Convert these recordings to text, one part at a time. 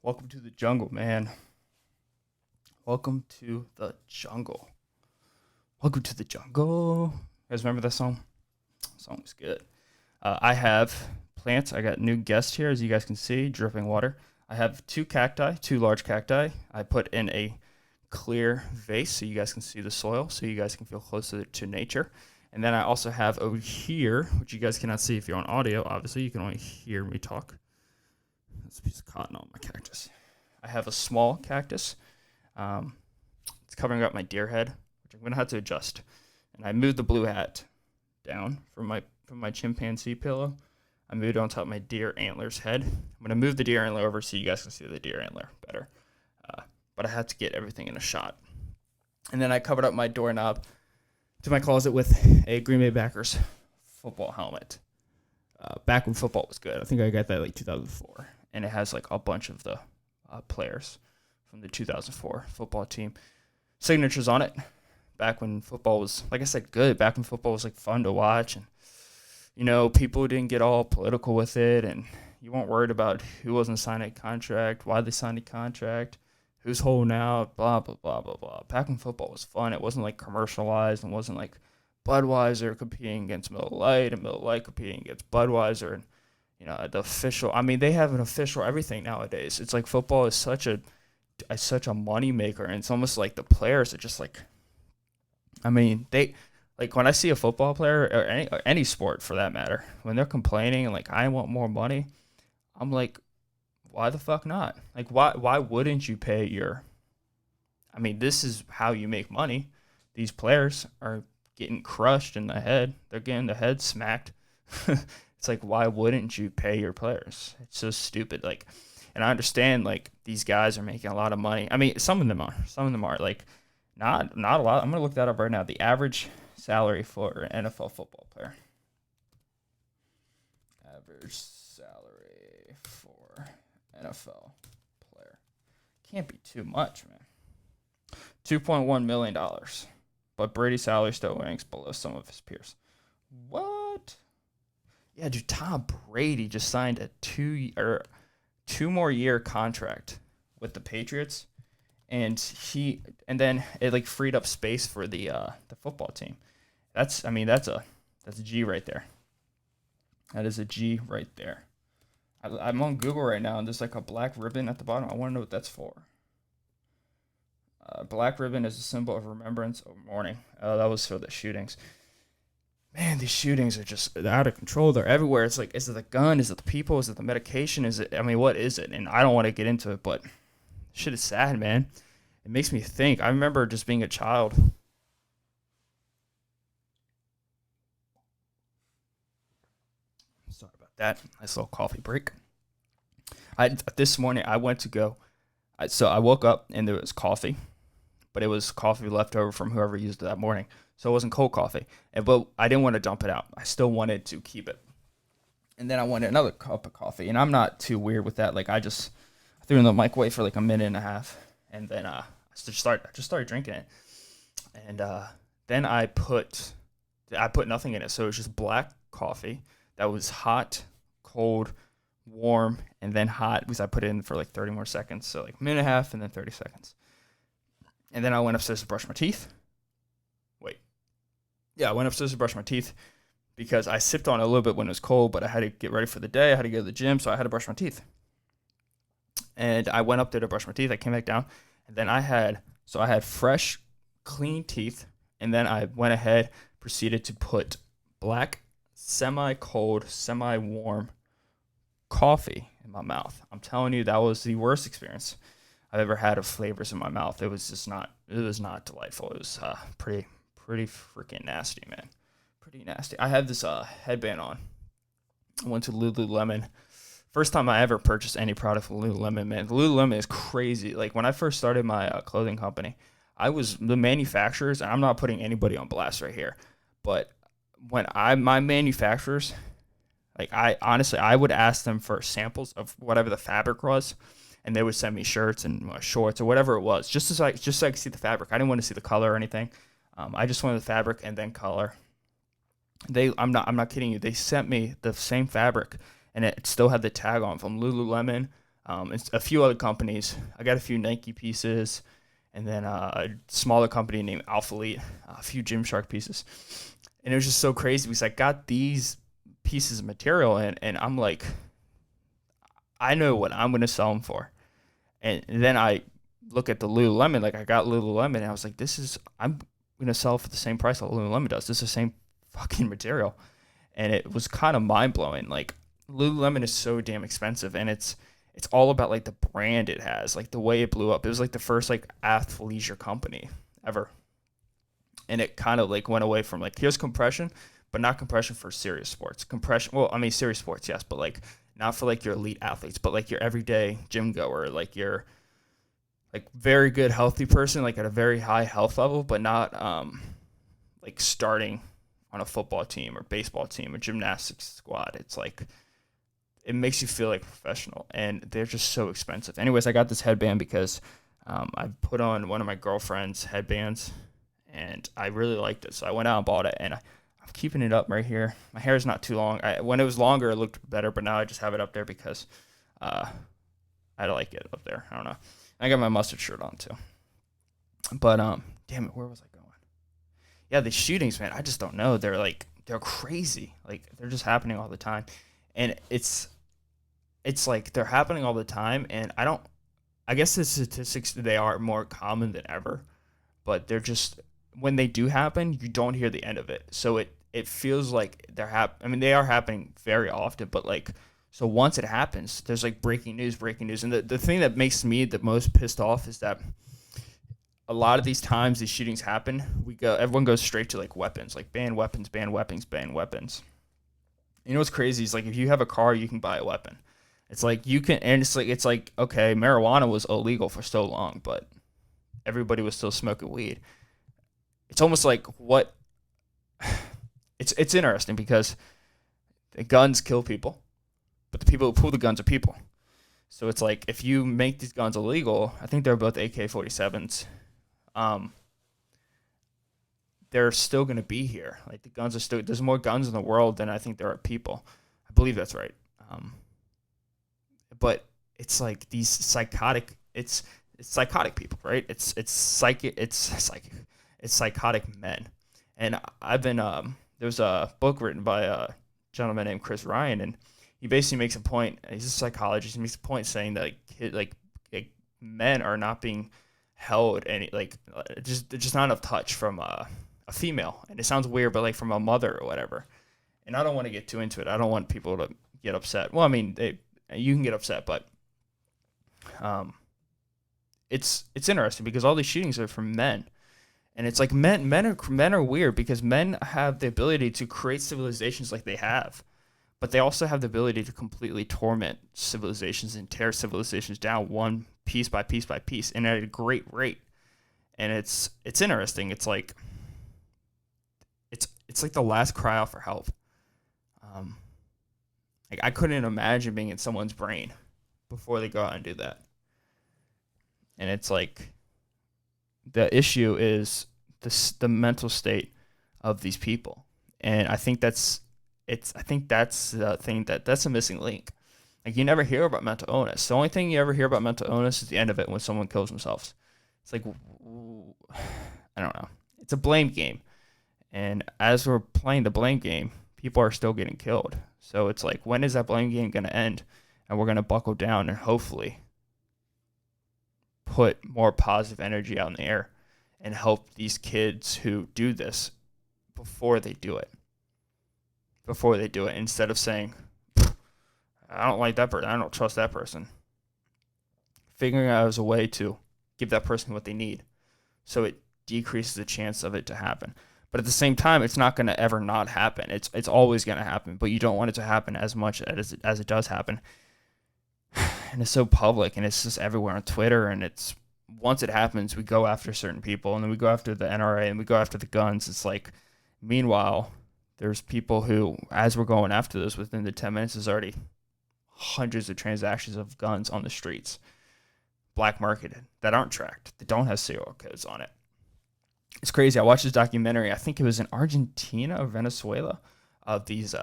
Welcome to the jungle, man. Welcome to the jungle. Welcome to the jungle. You guys remember that song? The song was good. I have plants. I got new guest here, as you guys can see, dripping water. I have two large cacti. I put in a clear vase so you guys can see the soil, so you guys can feel closer to nature. And then I also have over here, which you guys cannot see if you're on audio, obviously, you can only hear me talk. That's a piece of cotton on my cactus. I have a small cactus. It's covering up my deer head, which I'm going to have to adjust. And I moved the blue hat down from my chimpanzee pillow. I moved it on top of my deer antler's head. I'm going to move the deer antler over so you guys can see the deer antler better. But I had to get everything in a shot. And then I covered up my doorknob to my closet with a Green Bay Packers football helmet. Back when football was good. I think I got that like 2004. And it has like a bunch of the players from the 2004 football team signatures on it. Back when football was, like I said, good. Back when football was like fun to watch. And, you know, people didn't get all political with it. And you weren't worried about who wasn't signing a contract, why they signed a contract, who's holding out, blah, blah, blah, blah, blah. Back when football was fun, it wasn't like commercialized and wasn't like Budweiser competing against Miller Lite and Miller Lite competing against Budweiser and, you know, the official. I mean, they have an official everything nowadays. It's like football is such a money maker, and it's almost like the players are just like, I mean, they like when I see a football player or any sport for that matter, when they're complaining and like I want more money, I'm like, why the fuck not? Like, why wouldn't you pay your? I mean, this is how you make money. These players are getting crushed in the head. They're getting the head smacked. It's like, why wouldn't you pay your players? It's so stupid. Like, and I understand like these guys are making a lot of money. I mean, some of them are like not a lot. I'm gonna look that up right now. The average salary for an NFL football player. Average salary for NFL player. Can't be too much, man. $2.1 million. But Brady's salary still ranks below some of his peers. What? Yeah, dude, Tom Brady just signed a two more year contract with the Patriots, and then it like freed up space for the football team. That's a G right there. That is a G right there. I'm on Google right now, and there's like a black ribbon at the bottom. I want to know what that's for. Black ribbon is a symbol of remembrance of mourning. That was for the shootings. Man, these shootings are just out of control. They're everywhere. It's like, is it the gun? Is it the people? Is it the medication? What is it? And I don't want to get into it, but shit is sad, man. It makes me think. I remember just being a child. Sorry about that. Nice little coffee break. This morning, I went to go. So I woke up, and there was coffee. But it was coffee left over from whoever used it that morning. So it wasn't cold coffee. But I didn't want to dump it out. I still wanted to keep it. And then I wanted another cup of coffee. And I'm not too weird with that. Like, I threw it in the microwave for like a minute and a half. And then I just started drinking it. And then I put nothing in it. So it was just black coffee that was hot, cold, warm, and then hot. Because I put it in for like 30 more seconds. So like a minute and a half and then 30 seconds. And then I went upstairs to brush my teeth. I went upstairs to brush my teeth because I sipped on it a little bit when it was cold, but I had to get ready for the day. I had to go to the gym, so I had to brush my teeth. And I went up there to brush my teeth. I came back down, and then I had fresh, clean teeth, and then I went ahead, proceeded to put black, semi-cold, semi-warm coffee in my mouth. I'm telling you, that was the worst experience I've ever had of flavors in my mouth. It was not delightful. It was pretty freaking nasty, man. Pretty nasty. I had this headband on. I went to Lululemon. First time I ever purchased any product from Lululemon, man. Lululemon is crazy. Like, when I first started my clothing company, I was the manufacturers, and I'm not putting anybody on blast right here, but when my manufacturers, like, I would ask them for samples of whatever the fabric was, and they would send me shirts and shorts or whatever it was, just so I could see the fabric. I didn't want to see the color or anything. I just wanted the fabric and then color. I'm not kidding you. They sent me the same fabric, and it still had the tag on from Lululemon, It's a few other companies. I got a few Nike pieces, and then a smaller company named Alpha Elite, a few Gymshark pieces. And it was just so crazy because I got these pieces of material, and I'm like, I know what I'm going to sell them for. And then I look at the Lululemon, like I got Lululemon, and I was like, I'm going to sell for the same price that Lululemon does. This is the same fucking material. And it was kind of mind-blowing. Like, Lululemon is so damn expensive, and it's all about, like, the brand it has, like, the way it blew up. It was, like, the first, like, athleisure company ever. And it kind of, like, went away from, like, here's compression, but not compression for serious sports. Serious sports, yes, but, like, not for, like, your elite athletes, but, like, your everyday gym goer, like, your, like, very good healthy person, like, at a very high health level, but not, like, starting on a football team or baseball team or gymnastics squad. It's like, it makes you feel like a professional, and they're just so expensive. Anyways, I got this headband because I put on one of my girlfriend's headbands, and I really liked it. So I went out and bought it, and I'm keeping it up right here. My hair is not too long. When it was longer, it looked better, but now I just have it up there because I like it up there. I don't know. I got my mustard shirt on too. But damn it, where was I going? Yeah, the shootings, man. I just don't know. They're crazy. Like, they're just happening all the time, and it's like they're happening all the time, and I guess the statistics, they are more common than ever, but they're just, when they do happen, you don't hear the end of it. So it feels like they are happening very often, but like, so once it happens, there's like breaking news. And the thing that makes me the most pissed off is that a lot of these times these shootings happen, everyone goes straight to like weapons, like ban weapons. You know what's crazy is, like, if you have a car, you can buy a weapon. It's like you can, and it's like okay, marijuana was illegal for so long, but everybody was still smoking weed. It's almost like what it's interesting because the guns kill people, but the people who pull the guns are people. So it's like, if you make these guns illegal, I think they're both AK-47s. They're still going to be here. Like, the guns are still, there's more guns in the world than I think there are people. I believe that's right. But it's like these psychotic, it's psychotic people, right? It's psychotic men. And I've been, there's a book written by a gentleman named Chris Ryan, and he basically makes a point. He's a psychologist. He makes a point saying that like men are not being held any, like, just not enough touch from a female. And it sounds weird, but like from a mother or whatever. And I don't want to get too into it. I don't want people to get upset. Well, I mean, you can get upset, but it's interesting because all these shootings are from men. And it's like men are weird because men have the ability to create civilizations like they have, but they also have the ability to completely torment civilizations and tear civilizations down one piece by piece by piece, and at a great rate. And it's interesting. It's like the last cry out for help. Like, I couldn't imagine being in someone's brain before they go out and do that. And it's like, the issue is the mental state of these people, and I think that's the thing that's a missing link. Like, you never hear about mental illness. The only thing you ever hear about mental illness is the end of it when someone kills themselves. It's like, I don't know. It's a blame game, and as we're playing the blame game, people are still getting killed. So it's like, when is that blame game going to end, and we're going to buckle down and hopefully put more positive energy out in the air and help these kids who do this before they do it, instead of saying, I don't like that person, I don't trust that person. Figuring out as a way to give that person what they need so it decreases the chance of it to happen. But at the same time, it's not going to ever not happen. It's always going to happen, but you don't want it to happen as much as it does happen. And it's so public, and it's just everywhere on Twitter, and it's, once it happens, we go after certain people, and then we go after the NRA, and we go after the guns. It's like, meanwhile, there's people who, as we're going after this, within the 10 minutes, there's already hundreds of transactions of guns on the streets, black marketed, that aren't tracked, that don't have serial codes on it. It's crazy. I watched this documentary, I think it was in Argentina or Venezuela, of these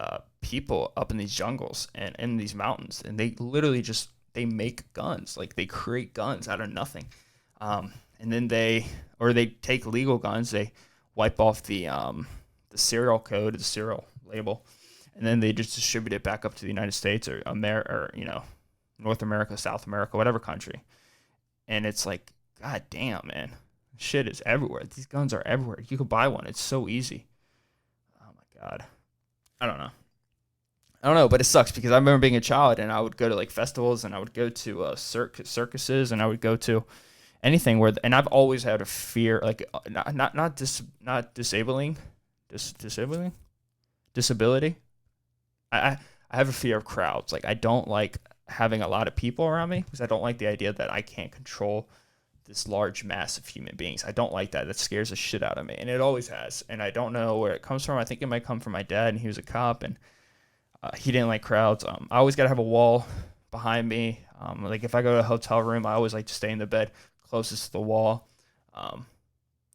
people up in these jungles and in these mountains, and they literally just they make guns. Like they create guns out of nothing. And then they take legal guns, they wipe off the serial code, the serial label, and then they just distribute it back up to the United States or North America, South America, whatever country. And it's like, god damn, man, shit is everywhere. These guns are everywhere. You could buy one. It's so easy. Oh my god. I don't know, but it sucks because I remember being a child and I would go to like festivals and I would go to circuses and I would go to anything where, and I've always had a fear, like disability. I have a fear of crowds. Like I don't like having a lot of people around me because I don't like the idea that I can't control this large mass of human beings. I don't like that. That scares the shit out of me, and it always has. And I don't know where it comes from. I think it might come from my dad, and he was a cop, and he didn't like crowds. I always got to have a wall behind me. Like if I go to a hotel room, I always like to stay in the bed closest to the wall.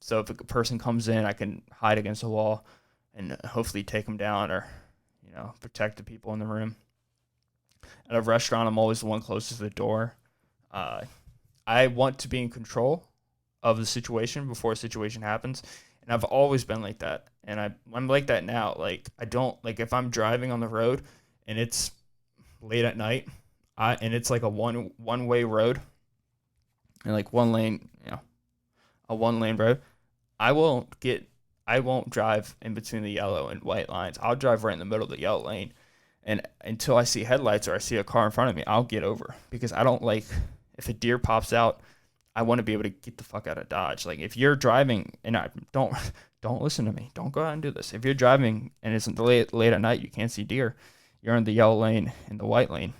So if a person comes in, I can hide against the wall and hopefully take them down or, protect the people in the room. At a restaurant, I'm always the one closest to the door. I want to be in control of the situation before a situation happens. And I've always been like that. And I'm like that now. Like, I don't, like, if I'm driving on the road and it's late at night, and it's like a one-way road, and like one lane, a one-lane road, I won't drive in between the yellow and white lines. I'll drive right in the middle of the yellow lane. And until I see headlights or I see a car in front of me, I'll get over. Because I don't like, if a deer pops out, I want to be able to get the fuck out of Dodge. Like if you're driving, and don't listen to me. Don't go out and do this. If you're driving and it's late at night, you can't see deer. You're in the yellow lane and the white lane,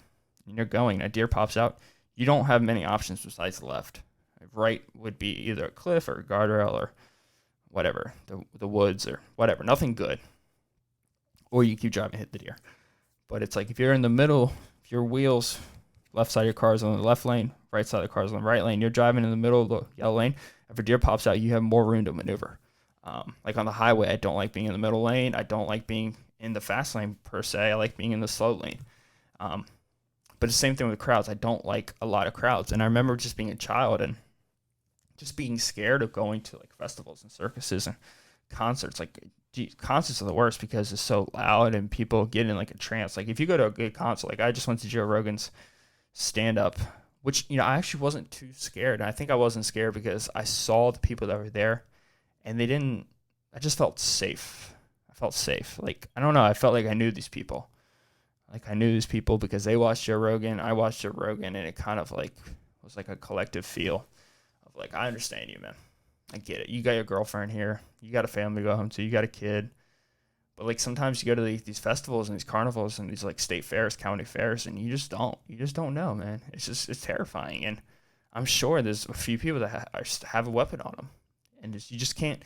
and you're going. A deer pops out. You don't have many options besides the left. Right would be either a cliff or a guardrail or whatever, the woods or whatever. Nothing good. Or you keep driving and hit the deer. But it's like if you're in the middle, if your wheels, left side of your car is on the left lane, right side of the car is on the right lane, you're driving in the middle of the yellow lane. If a deer pops out, you have more room to maneuver. Like on the highway, I don't like being in the middle lane. I don't like being in the fast lane per se. I like being in the slow lane. But the same thing with crowds. I don't like a lot of crowds. And I remember just being a child and just being scared of going to like festivals and circuses and concerts. Like concerts are the worst because it's so loud and people get in like a trance. Like if you go to a good concert, like I just went to Joe Rogan's stand up, which, I actually wasn't too scared. And I think I wasn't scared because I saw the people that were there and I just felt safe. I felt safe. Like, I don't know. I felt like I knew these people. Like I knew these people because they watched Joe Rogan. I watched Joe Rogan, and it kind of like was like a collective feel of like, I understand you, man. I get it. You got your girlfriend here. You got a family to go home to. You got a kid. But like sometimes you go to these festivals and these carnivals and these like state fairs, county fairs, and you just don't know, man. It's terrifying. And I'm sure there's a few people that have a weapon on them, and you just can't.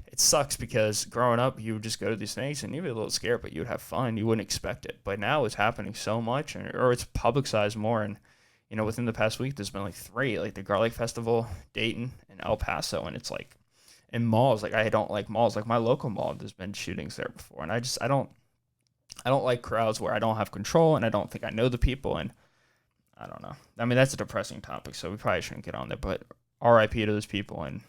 It sucks because growing up, you would just go to these things and you'd be a little scared, but you would have fun. You wouldn't expect it. But now it's happening so much, or it's publicized more. And, within the past week, there's been like 3, like the Garlic Festival, Dayton, and El Paso. And it's like in malls, like I don't like malls. Like my local mall, there's been shootings there before. And I don't like crowds where I don't have control and I don't think I know the people. And I don't know. I mean, that's a depressing topic, so we probably shouldn't get on there. But RIP to those people. And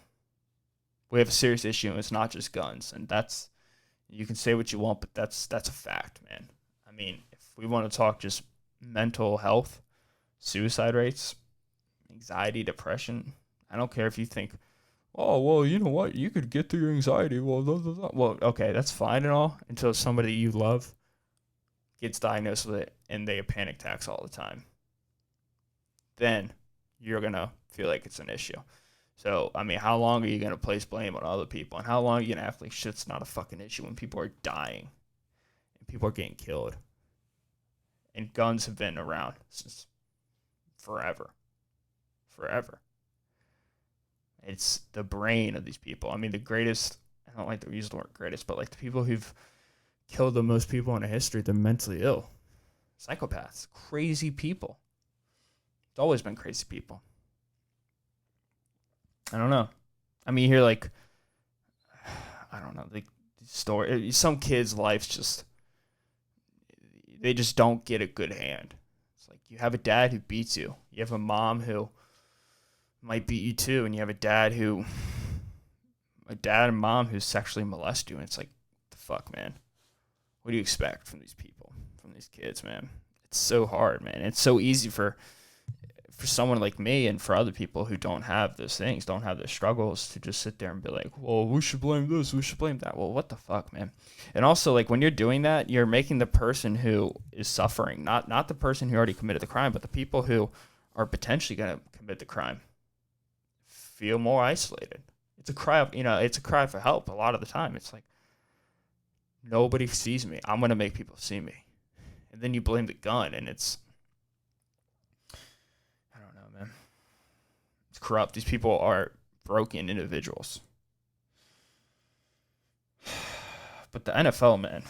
we have a serious issue, and it's not just guns. And that's, you can say what you want, but that's a fact, man. I mean, if we want to talk just mental health, suicide rates, anxiety, depression, I don't care if you think, oh, well, you know what, you could get through your anxiety. Well, blah, blah, blah. Well, okay, that's fine and all until somebody you love gets diagnosed with it and they have panic attacks all the time. Then you're going to feel like it's an issue. So, I mean, how long are you going to place blame on other people? And how long are you going to act like shit's not a fucking issue when people are dying and people are getting killed? And guns have been around since forever. Forever. It's the brain of these people. I mean, the greatest, I don't like to use the word greatest, but like the people who've killed the most people in history, they're mentally ill. Psychopaths. Crazy people. It's always been crazy people. I don't know. I mean, you hear like, I don't know, like some kids' lives just, they just don't get a good hand. It's like you have a dad who beats you. You have a mom who might beat you too, and you have a dad and mom who sexually molest you. And it's like, the fuck, man? What do you expect from these people, from these kids, man? It's so hard, man. It's so easy for someone like me and for other people who don't have those things, don't have those struggles, to just sit there and be like, well, we should blame this, we should blame that. Well, what the fuck, man? And also, like, when you're doing that, you're making the person who is suffering, not the person who already committed the crime, but the people who are potentially going to commit the crime, feel more isolated. It's a cry for help a lot of the time. It's like, nobody sees me. I'm going to make people see me. And then you blame the gun, and it's, I don't know, man. It's corrupt. These people are broken individuals. But the NFL, man,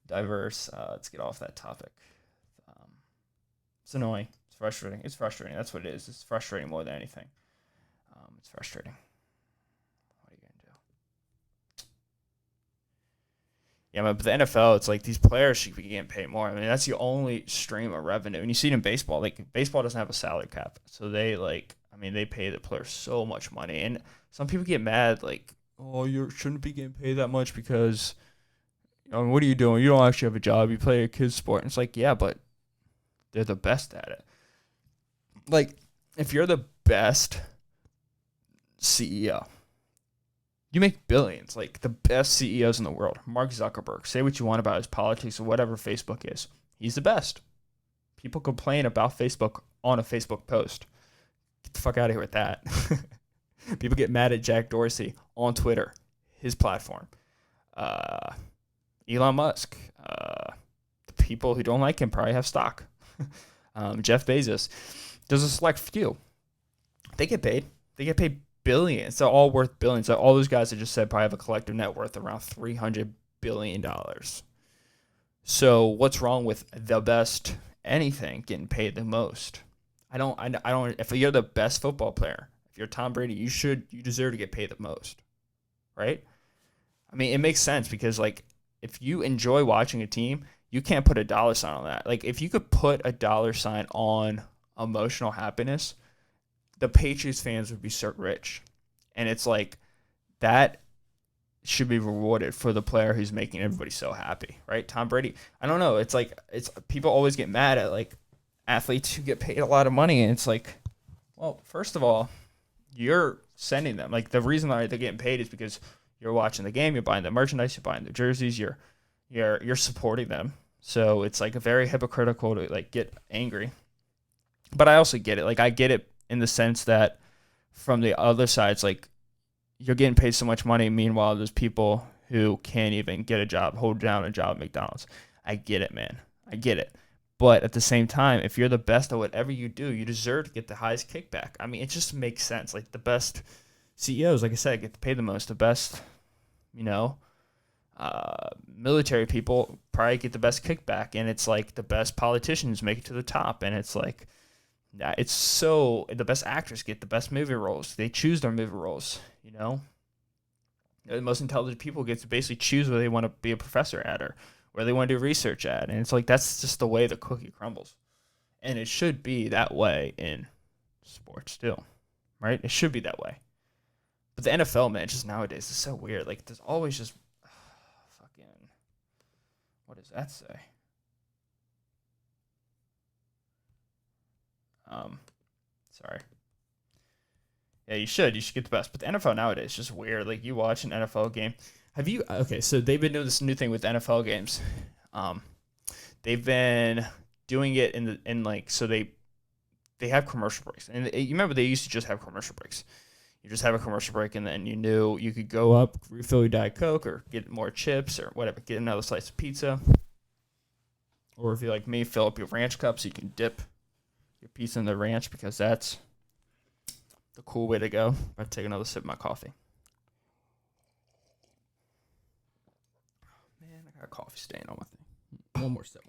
diverse. Let's get off that topic. It's annoying. It's frustrating. That's what it is. It's frustrating more than anything. It's frustrating. What are you going to do? Yeah, but the NFL, it's like these players should be getting paid more. I mean, that's the only stream of revenue. And you see it in baseball. Like, baseball doesn't have a salary cap. So they pay the players so much money. And some people get mad, like, oh, you shouldn't be getting paid that much because, what are you doing? You don't actually have a job. You play a kid's sport. And it's like, yeah, but they're the best at it. Like, if you're the best CEO, you make billions. Like, the best CEOs in the world. Mark Zuckerberg. Say what you want about his politics or whatever Facebook is. He's the best. People complain about Facebook on a Facebook post. Get the fuck out of here with that. People get mad at Jack Dorsey on Twitter, his platform. Elon Musk. The people who don't like him probably have stock. Jeff Bezos. There's a select few. They get paid. They get paid billions. They're all worth billions. So all those guys I just said probably have a collective net worth around $300 billion. So what's wrong with the best anything getting paid the most? I don't. If you're the best football player, if you're Tom Brady, you deserve to get paid the most, right? I mean, it makes sense because, like, if you enjoy watching a team, you can't put a dollar sign on that. Like, if you could put a dollar sign on emotional happiness, the Patriots fans would be so rich. And it's like, that should be rewarded for the player who's making everybody so happy, right? Tom Brady, I don't know. It's like, people always get mad at, like, athletes who get paid a lot of money. And it's like, well, first of all, you're sending them. Like, the reason they're getting paid is because you're watching the game, you're buying the merchandise, you're buying the jerseys, you're supporting them. So it's like very hypocritical to, like, get angry. But I also get it. Like, I get it in the sense that from the other side, it's like, you're getting paid so much money. Meanwhile, there's people who can't even get a job, hold down a job at McDonald's. I get it, man. I get it. But at the same time, if you're the best at whatever you do, you deserve to get the highest kickback. I mean, it just makes sense. Like, the best CEOs, like I said, get paid the most. The best, military people probably get the best kickback. And it's like the best politicians make it to the top. And it's like, the best actors get the best movie roles. They choose their movie roles, The most intelligent people get to basically choose where they want to be a professor at or where they want to do research at. And it's like, that's just the way the cookie crumbles. And it should be that way in sports too, right? It should be that way. But the NFL, man, just nowadays is so weird. Like, there's always just what does that say? Sorry. Yeah, you should get the best. But the NFL nowadays is just weird. Like, you watch an NFL game. So they've been doing this new thing with NFL games. They've been doing it so they have commercial breaks. And you remember they used to just have commercial breaks. You just have a commercial break, and then you knew you could go up, refill your Diet Coke, or get more chips, or whatever, get another slice of pizza. Or if you're like me, fill up your ranch cup so you can dip your pizza in the ranch, because that's the cool way to go. I'll take another sip of my coffee. Man, I got a coffee stain on my thing. One more sip.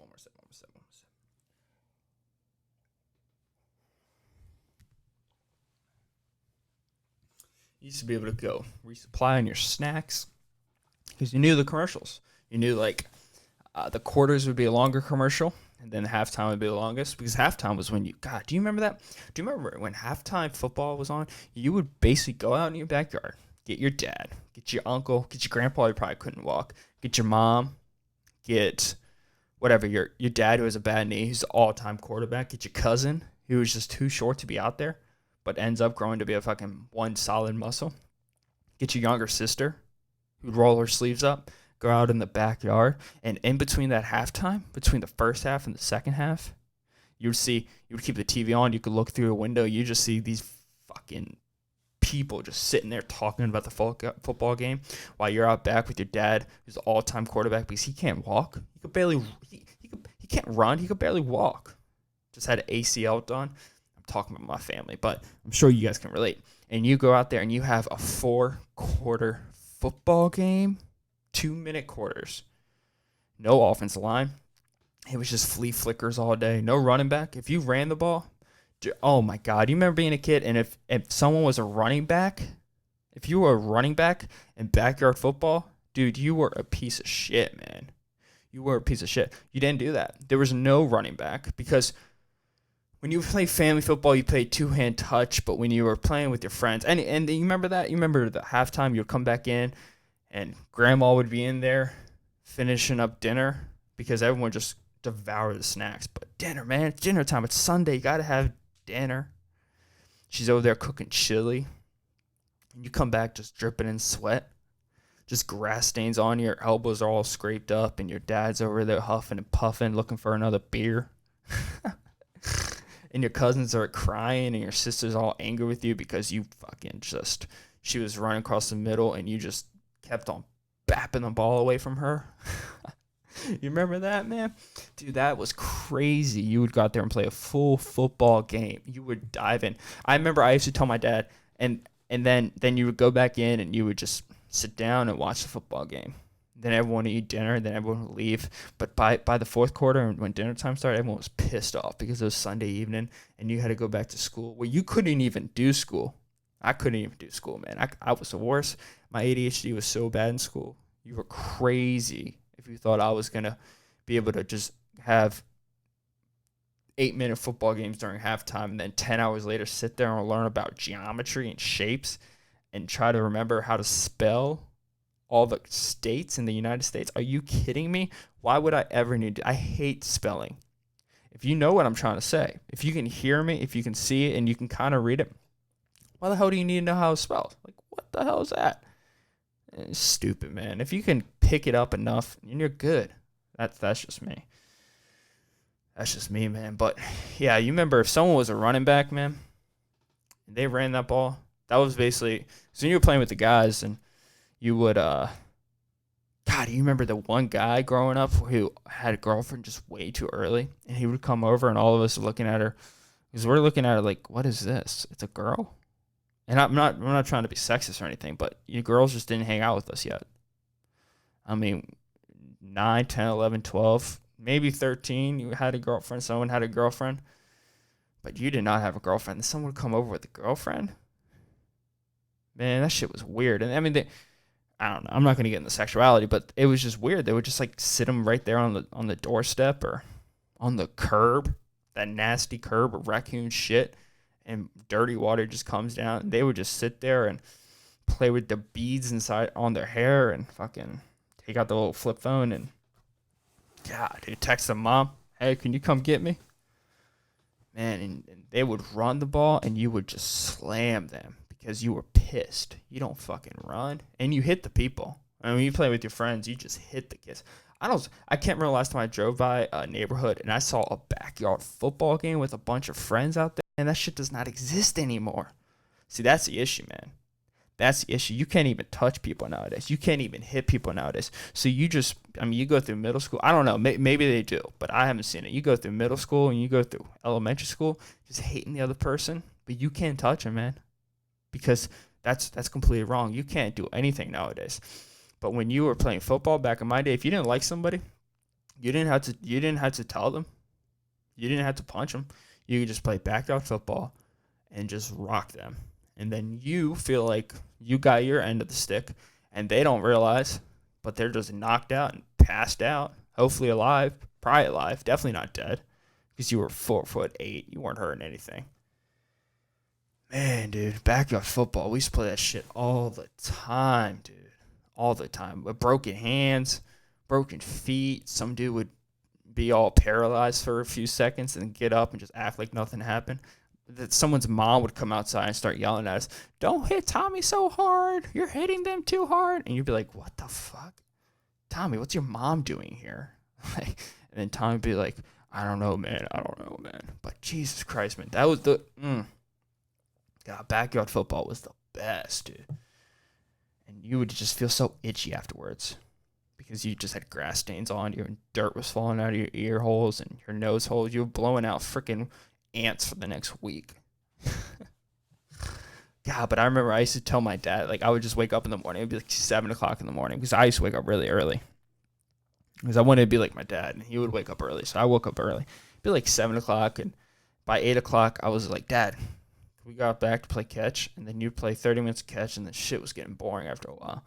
You used to be able to go resupply on your snacks because you knew the commercials. You knew, like, the quarters would be a longer commercial, and then halftime would be the longest, because halftime was when God, do you remember that? Do you remember when halftime football was on? You would basically go out in your backyard, get your dad, get your uncle, get your grandpa, who probably couldn't walk, get your mom, get whatever, your dad who has a bad knee, who's the all-time quarterback, get your cousin who was just too short to be out there, but ends up growing to be a fucking one solid muscle. Get your younger sister who'd roll her sleeves up, go out in the backyard, and in between that halftime, between the first half and the second half, you would keep the TV on, you could look through a window, you just see these fucking people just sitting there talking about the football game while you're out back with your dad, who's the all-time quarterback, because he can't walk. He can't run. He could barely walk. Just had an ACL done. I'm talking about my family, but I'm sure you guys can relate. And you go out there and you have a 4-quarter football game, 2-minute quarters, no offensive line. It was just flea flickers all day. No running back. If you ran the ball, oh my God. You remember being a kid, and if someone was a running back, if you were a running back in backyard football, dude, you were a piece of shit, man. You were a piece of shit. You didn't do that. There was no running back, because when you play family football, you play two-hand touch, but when you were playing with your friends, and you remember that? You remember the halftime, you'd come back in, and grandma would be in there finishing up dinner, because everyone just devoured the snacks. But dinner, man, it's dinner time. It's Sunday. You got to have dinner. She's over there cooking chili, and you come back just dripping in sweat. Just grass stains on your elbows are all scraped up, and your dad's over there huffing and puffing, looking for another beer. And your cousins are crying, and your sister's all angry with you because you fucking she was running across the middle, and you just kept on bapping the ball away from her. You remember that, man? Dude, that was crazy. You would go out there and play a full football game. You would dive in. I remember I used to tell my dad, and then you would go back in, and you would just sit down and watch the football game. Then everyone would eat dinner, then everyone would leave. But by the fourth quarter, when dinner time started, everyone was pissed off because it was Sunday evening, and you had to go back to school. Well, you couldn't even do school. I couldn't even do school, man. I was the worst. My ADHD was so bad in school. You were crazy if you thought I was going to be able to just have 8-minute football games during halftime and then 10 hours later sit there and learn about geometry and shapes and try to remember how to spell all the states in the United States. Are you kidding me? Why would I ever need to? I hate spelling. If you know what I'm trying to say, if you can hear me, if you can see it, and you can kind of read it, why the hell do you need to know how to spell? Like, what the hell is that? It's stupid, man. If you can pick it up enough, you're good. That's just me. That's just me, man. But, yeah, you remember if someone was a running back, man, and they ran that ball, that was basically, so you were playing with the guys, and you would, God, you remember the one guy growing up who had a girlfriend just way too early, and he would come over, and all of us are looking at her, because we're looking at her like, what is this? It's a girl? And I'm not trying to be sexist or anything, but you girls just didn't hang out with us yet. I mean, 9, 10, 11, 12, maybe 13, you had a girlfriend, someone had a girlfriend, but you did not have a girlfriend. Someone would come over with a girlfriend? Man, that shit was weird. And I mean, I don't know. I'm not going to get into sexuality, but it was just weird. They would just like sit them right there on the doorstep or on the curb, that nasty curb of raccoon shit, and dirty water just comes down. They would just sit there and play with the beads inside on their hair and fucking take out the little flip phone and, God, dude, text their mom, hey, can you come get me? Man, and they would run the ball, and you would just slam them because you were pissed. You don't fucking run, and you hit the people. I mean, when you play with your friends, you just hit the kids. I can't remember the last time I drove by a neighborhood and I saw a backyard football game with a bunch of friends out there, and that shit does not exist anymore. See, that's the issue, man. That's the issue. You can't even touch people nowadays. You can't even hit people nowadays. So you go through middle school. I don't know. Maybe they do, but I haven't seen it. You go through middle school and you go through elementary school just hating the other person, but you can't touch them, man, because that's completely wrong. You can't do anything nowadays. But when you were playing football back in my day, if you didn't like somebody, you didn't have to tell them. You didn't have to punch them. You could just play backyard football and just rock them. And then you feel like you got your end of the stick, and they don't realize, but they're just knocked out and passed out, hopefully alive, probably alive, definitely not dead, because you were 4'8". You weren't hurting anything. Man, dude, backyard football, we used to play that shit all the time, dude. All the time. With broken hands, broken feet. Some dude would be all paralyzed for a few seconds and get up and just act like nothing happened. That someone's mom would come outside and start yelling at us, "Don't hit Tommy so hard. You're hitting them too hard." And you'd be like, "What the fuck? Tommy, what's your mom doing here?" And then Tommy would be like, I don't know, man. But Jesus Christ, man. That was God, backyard football was the best, dude. And you would just feel so itchy afterwards because you just had grass stains on you and dirt was falling out of your ear holes and your nose holes. You were blowing out freaking ants for the next week. God, but I remember I used to tell my dad, like, I would just wake up in the morning. It would be like 7 o'clock in the morning because I used to wake up really early because I wanted to be like my dad, and he would wake up early. So I woke up early. It'd be like 7 o'clock, and by 8 o'clock, I was like, "Dad, we got back to play catch," and then you'd play 30 minutes of catch, and the shit was getting boring after a while.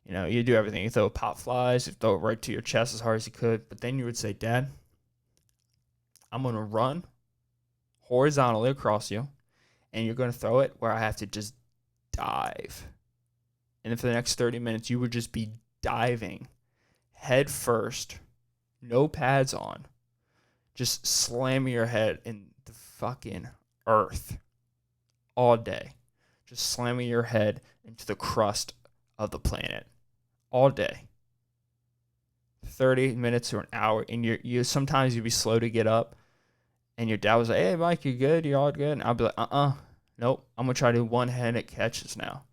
You know, you do everything. You throw pop flies, you throw it right to your chest as hard as you could, but then you would say, "Dad, I'm going to run horizontally across you, and you're going to throw it where I have to just dive." And then for the next 30 minutes, you would just be diving head first, no pads on, just slamming your head in the fucking earth all day, just slamming your head into the crust of the planet all day. 30 minutes or an hour, and you sometimes you'd be slow to get up, and your dad was like, "Hey, Mike, you good? You all good?" And I'll be like, nope, I'm gonna try to do one-handed catches now.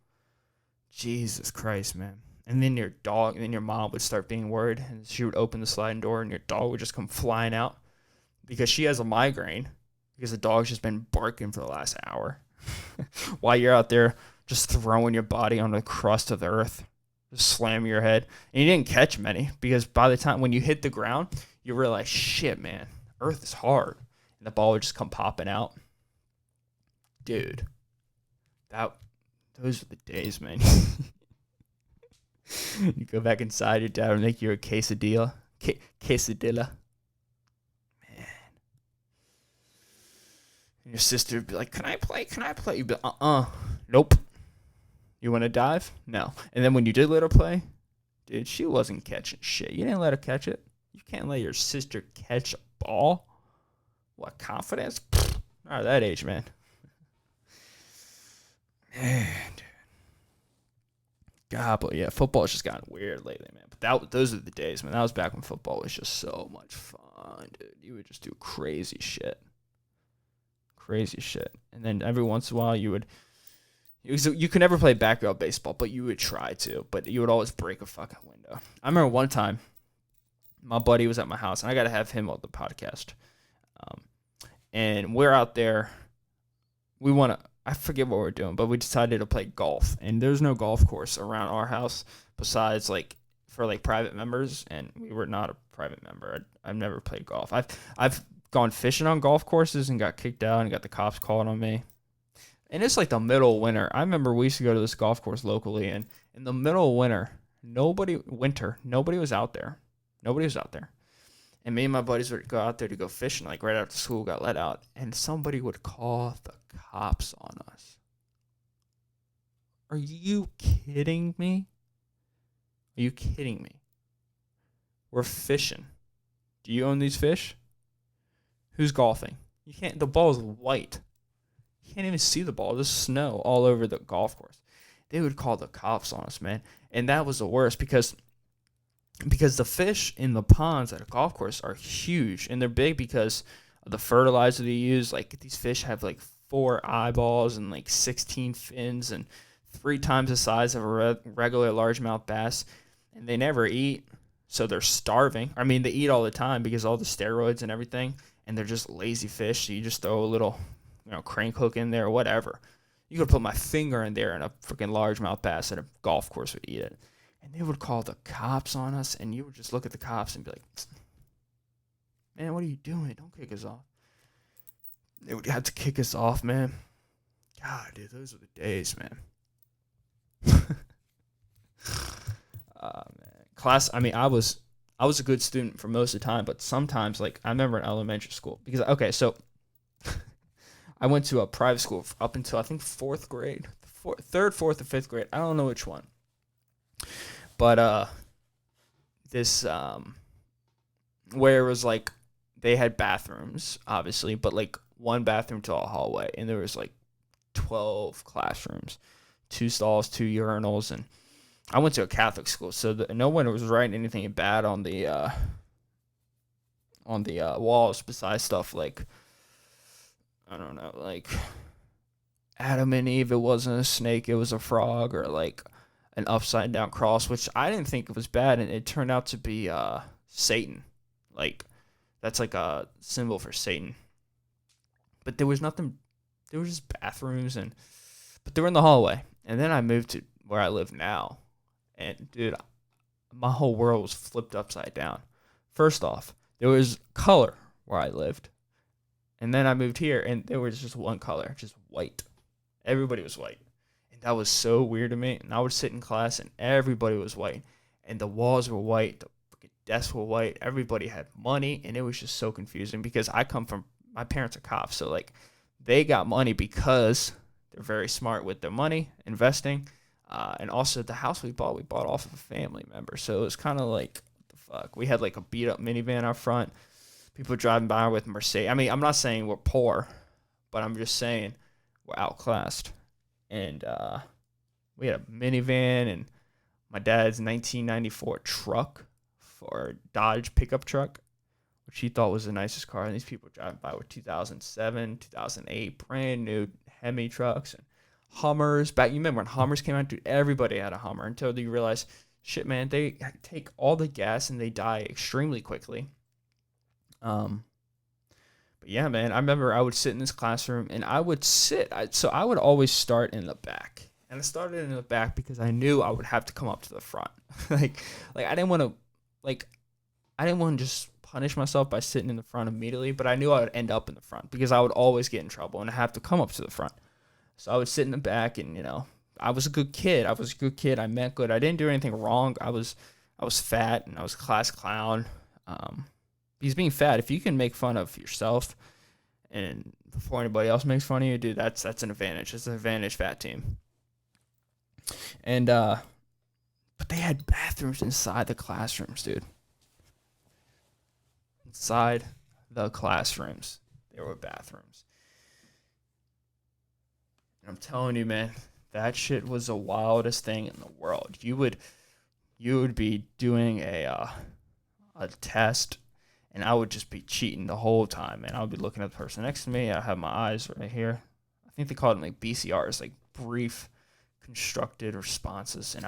Jesus Christ, man. And then your mom would start being worried, and she would open the sliding door, and your dog would just come flying out because she has a migraine because the dog's just been barking for the last hour while you're out there just throwing your body on the crust of the earth, just slamming your head. And you didn't catch many because by the time when you hit the ground, you realize, shit, man, earth is hard. And the ball would just come popping out. Dude, those are the days, man. You go back inside, your dad would make you a quesadilla. Quesadilla. Man. And your sister would be like, Can I play? You'd be like, Nope. You want to dive? No. And then when you did let her play, dude, she wasn't catching shit. You didn't let her catch it. You can't let your sister catch a ball. What, confidence? Not at that age, man. Man, dude. God, but yeah, football's just gotten weird lately, man. But those are the days, man. That was back when football was just so much fun, dude. You would just do crazy shit. And then every once in a while you could never play backyard baseball, but you would try to. But you would always break a fucking window. I remember one time, my buddy was at my house, and I got to have him on the podcast. And we're out there. I forget what we're doing, but we decided to play golf. And there's no golf course around our house besides for private members. And we were not a private member. I've never played golf. I've gone fishing on golf courses and got kicked out and got the cops called on me. And it's like the middle of winter. I remember we used to go to this golf course locally, and in the middle of winter, nobody was out there. And me and my buddies would go out there to go fishing, like right after school got let out, and somebody would call the cops on us. Are you kidding me? We're fishing. Do you own these fish? Who's golfing? You can't. The ball is white. You can't even see the ball. There's snow all over the golf course. They would call the cops on us, man. And that was the worst because the fish in the ponds at a golf course are huge, and they're big because of the fertilizer they use. Like, these fish have like 4 eyeballs and like 16 fins and 3 times the size of a regular largemouth bass, and they never eat, so they're starving. I mean, they eat all the time because of all the steroids and everything, and they're just lazy fish, so you just throw a little, crank hook in there or whatever. You could put my finger in there and a freaking largemouth bass at a golf course would eat it. And they would call the cops on us, and you would just look at the cops and be like, "Man, what are you doing? Don't kick us off." They would have to kick us off, man. God, dude, those are the days, man. Man. I I was a good student for most of the time, but sometimes, like, I remember in elementary school, because, okay, so I went to a private school up until, I think, fourth grade, third, fourth, or fifth grade. I don't know which one. But this, where it was, like, they had bathrooms, obviously, but, like, one bathroom to a hallway, and there was, like, 12 classrooms, 2 stalls, 2 urinals, and I went to a Catholic school, so no one was writing anything bad on the walls besides stuff like, I don't know, like Adam and Eve, it wasn't a snake, it was a frog, or like an upside down cross, which I didn't think it was bad, and it turned out to be Satan. Like, that's like a symbol for Satan. But there was nothing, there was just bathrooms, but they were in the hallway. And then I moved to where I live now. And, dude, my whole world was flipped upside down. First off, there was color where I lived. And then I moved here, and there was just one color, just white. Everybody was white. And that was so weird to me. And I would sit in class, and everybody was white. And the walls were white. The desks were white. Everybody had money. And it was just so confusing because my parents are cops. So, like, they got money because they're very smart with their money, investing. And also the house we bought off of a family member. So it was kind of like, what the fuck? We had like a beat up minivan out front. People driving by with Mercedes. I mean, I'm not saying we're poor, but I'm just saying we're outclassed. And we had a minivan and my dad's 1994 truck, for Dodge pickup truck, which he thought was the nicest car. And these people driving by with 2007, 2008 brand new Hemi trucks and Hummers. You remember when Hummers came out? Dude, everybody had a Hummer until you realize, shit, man, they take all the gas and they die extremely quickly. But yeah, man, I remember I would sit in this classroom and I would I would always start in the back. And I started in the back because I knew I would have to come up to the front. like I didn't want to just punish myself by sitting in the front immediately, but I knew I would end up in the front because I would always get in trouble and I have to come up to the front. So I would sit in the back, and I was a good kid. I meant good. I didn't do anything wrong. I was fat, and I was a class clown. Because being fat, if you can make fun of yourself, and before anybody else makes fun of you, dude, that's an advantage. It's an advantage, fat team. And but they had bathrooms inside the classrooms, dude. Inside the classrooms, there were bathrooms. I'm telling you, man, that shit was the wildest thing in the world. You would be doing a test, and I would just be cheating the whole time, man. I would be looking at the person next to me. I have my eyes right here. I think they call them like BCRs, like brief constructed responses. And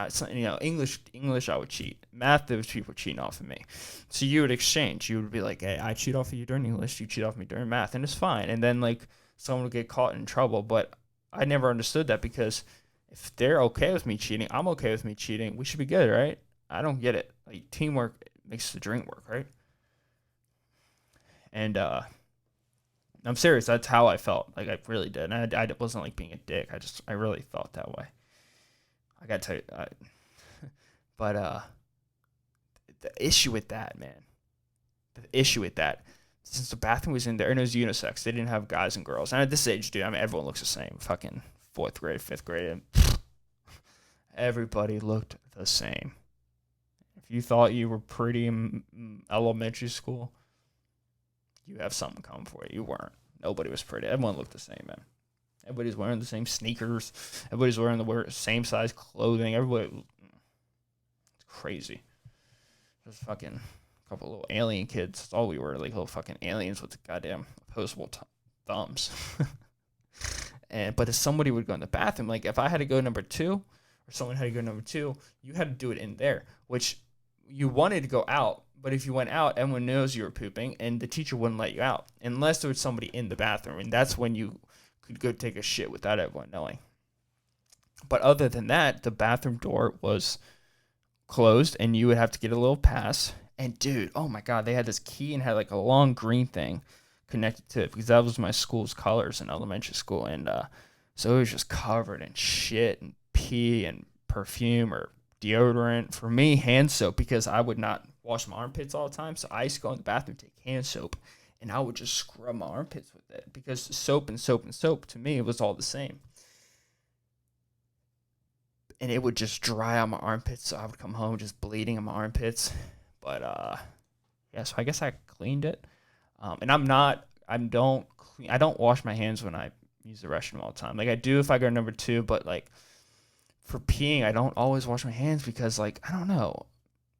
English I would cheat. Math, those people cheating off of me. So you would exchange. You would be like, hey, I cheat off of you during English, you cheat off of me during math, and it's fine. And then like someone would get caught in trouble, but I never understood that, because if they're okay with me cheating, I'm okay with me cheating. We should be good, right? I don't get it. Like, teamwork makes the dream work, right? And I'm serious. That's how I felt. Like, I really did. And I wasn't like being a dick. I really felt that way. I gotta tell you. But the issue with that, man. Since the bathroom was in there and it was unisex, they didn't have guys and girls. And at this age, dude, I mean, everyone looks the same. Fucking 4th grade, 5th grade. And everybody looked the same. If you thought you were pretty in elementary school, you have something coming for you. You weren't. Nobody was pretty. Everyone looked the same, man. Everybody's wearing the same sneakers. Everybody's wearing the same size clothing. Everybody. It's crazy. Just fucking couple little alien kids. That's all we were, like little fucking aliens with the goddamn opposable thumbs. But if somebody would go in the bathroom, like if I had to go number 2 or someone had to go number 2, you had to do it in there, which you wanted to go out. But if you went out, everyone knows you were pooping, and the teacher wouldn't let you out unless there was somebody in the bathroom, and that's when you could go take a shit without everyone knowing. But other than that, the bathroom door was closed, and you would have to get a little pass. And dude, oh my God, they had this key and had like a long green thing connected to it, because that was my school's colors in elementary school. And so it was just covered in shit and pee and perfume or deodorant. For me, hand soap, because I would not wash my armpits all the time. So I used to go in the bathroom, take hand soap, and I would just scrub my armpits with it because soap and soap and soap, to me, it was all the same. And it would just dry out my armpits, so I would come home just bleeding in my armpits. But yeah, so I guess I cleaned it. And I don't wash my hands when I use the restroom all the time. Like I do if I go to number 2, but like for peeing, I don't always wash my hands because like I don't know.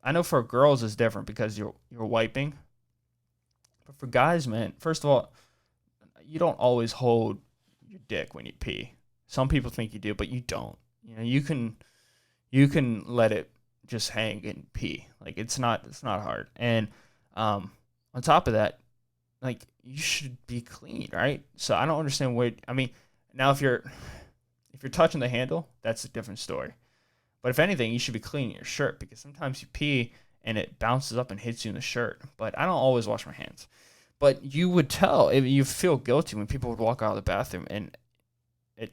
I know for girls it's different because you're wiping. But for guys, man, first of all, you don't always hold your dick when you pee. Some people think you do, but you don't. You know, you can let it just hang and pee. Like it's not hard. And on top of that, like you should be clean, right? So I don't understand what I mean. Now if you're touching the handle, that's a different story. But if anything, you should be cleaning your shirt because sometimes you pee and it bounces up and hits you in the shirt. But I don't always wash my hands. But you would tell, if you feel guilty when people would walk out of the bathroom and it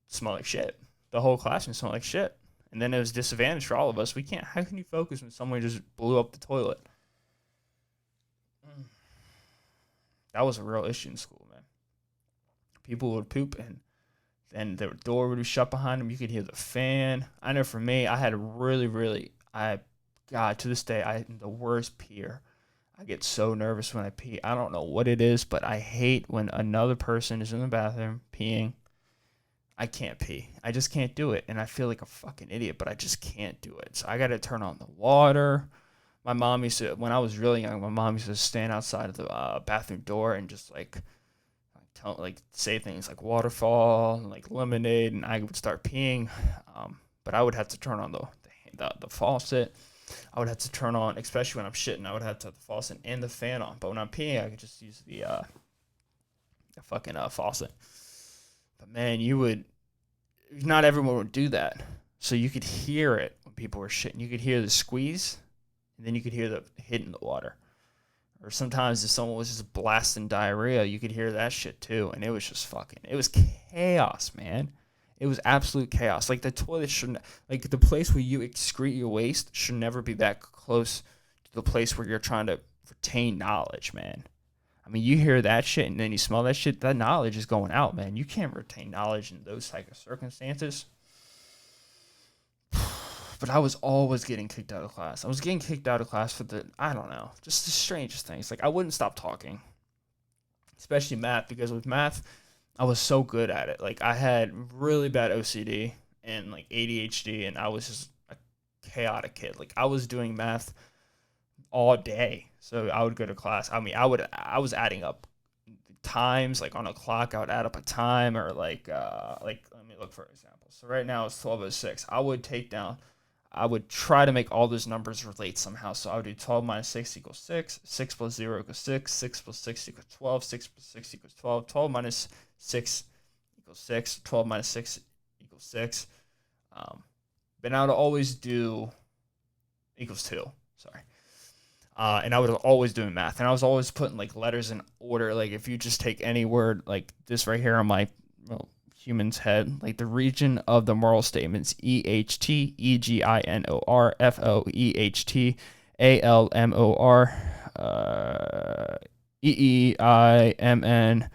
smelled like shit. The whole classroom smelled like shit. And then it was disadvantage for all of us. How can you focus when someone just blew up the toilet? That was a real issue in school, man. People would poop and the door would be shut behind them. You could hear the fan. I know for me, I had God, to this day, I'm the worst peer. I get so nervous when I pee. I don't know what it is, but I hate when another person is in the bathroom peeing. I can't pee. I just can't do it. And I feel like a fucking idiot, but I just can't do it. So I got to turn on the water. My mom used to, when I was really young, my mom used to stand outside of the bathroom door and just say things like waterfall and like lemonade, and I would start peeing. But I would have to turn on the faucet. I would have to turn on, especially when I'm shitting, I would have to have the faucet and the fan on. But when I'm peeing, I could just use the fucking faucet. But man, not everyone would do that. So you could hear it when people were shitting. You could hear the squeeze, and then you could hear the hitting the water. Or sometimes if someone was just blasting diarrhea, you could hear that shit too. And it was just it was chaos, man. It was absolute chaos. Like the toilet like the place where you excrete your waste should never be that close to the place where you're trying to retain knowledge, man. I mean, you hear that shit and then you smell that shit, that knowledge is going out, man. You can't retain knowledge in those type of circumstances. But I was always getting kicked out of class. I was getting kicked out of class for just the strangest things. Like I wouldn't stop talking, especially math, because with math, I was so good at it. Like I had really bad OCD and like ADHD, and I was just a chaotic kid. Like I was doing math all day. So I would go to class. I mean, I was adding up times, like on a clock, I would add up a time, or like let me look for example. So right now it's 12:06. I would try to make all those numbers relate somehow. So I would do 12 minus 6 equals 6, 6 plus 0 equals 6, 6 plus 6 equals 12, 6 plus 6 equals 12, 12 minus 6 equals 6, 12 minus 6 equals 6. But I would always do equals 2, sorry. And I was always doing math, and I was always putting like letters in order. Like if you just take any word like this right here on my human's head, like the region of the moral statements: EHT, EGINOR, FOEHT, ALMOR, EEIMN,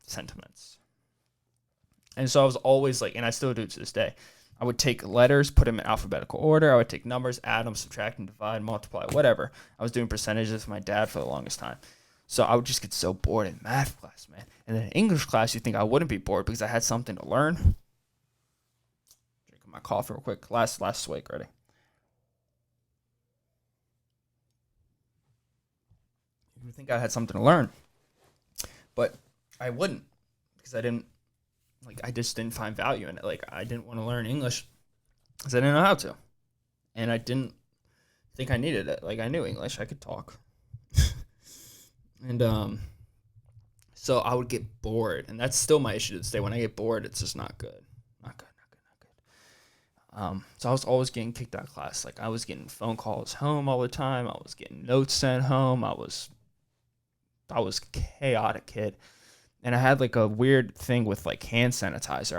sentiments. And so I was always like, and I still do it to this day, I would take letters, put them in alphabetical order. I would take numbers, add them, subtract them, divide, multiply, whatever. I was doing percentages with my dad for the longest time. So I would just get so bored in math class, man. And then in English class, you think I wouldn't be bored because I had something to learn. Drinking my coffee real quick. Last swig, ready? You would think I had something to learn. But I wouldn't, because I just didn't find value in it. Like, I didn't want to learn English because I didn't know how to. And I didn't think I needed it. Like, I knew English. I could talk. And so I would get bored. And that's still my issue to this day. When I get bored, it's just not good. Not good. So I was always getting kicked out of class. Like, I was getting phone calls home all the time. I was getting notes sent home. I was chaotic kid. And I had like a weird thing with like hand sanitizer.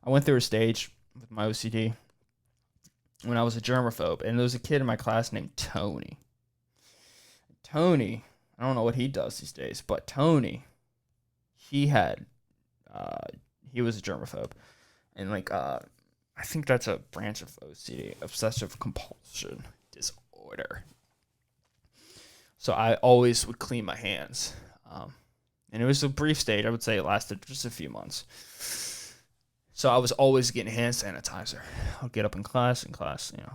I went through a stage with my OCD when I was a germaphobe, and there was a kid in my class named Tony. Tony, I don't know what he does these days, but Tony, he had, he was a germaphobe, and I think that's a branch of OCD, obsessive compulsion disorder. So I always would clean my hands, and it was a brief stage. I would say it lasted just a few months. So I was always getting hand sanitizer. I'll get up in class, fucking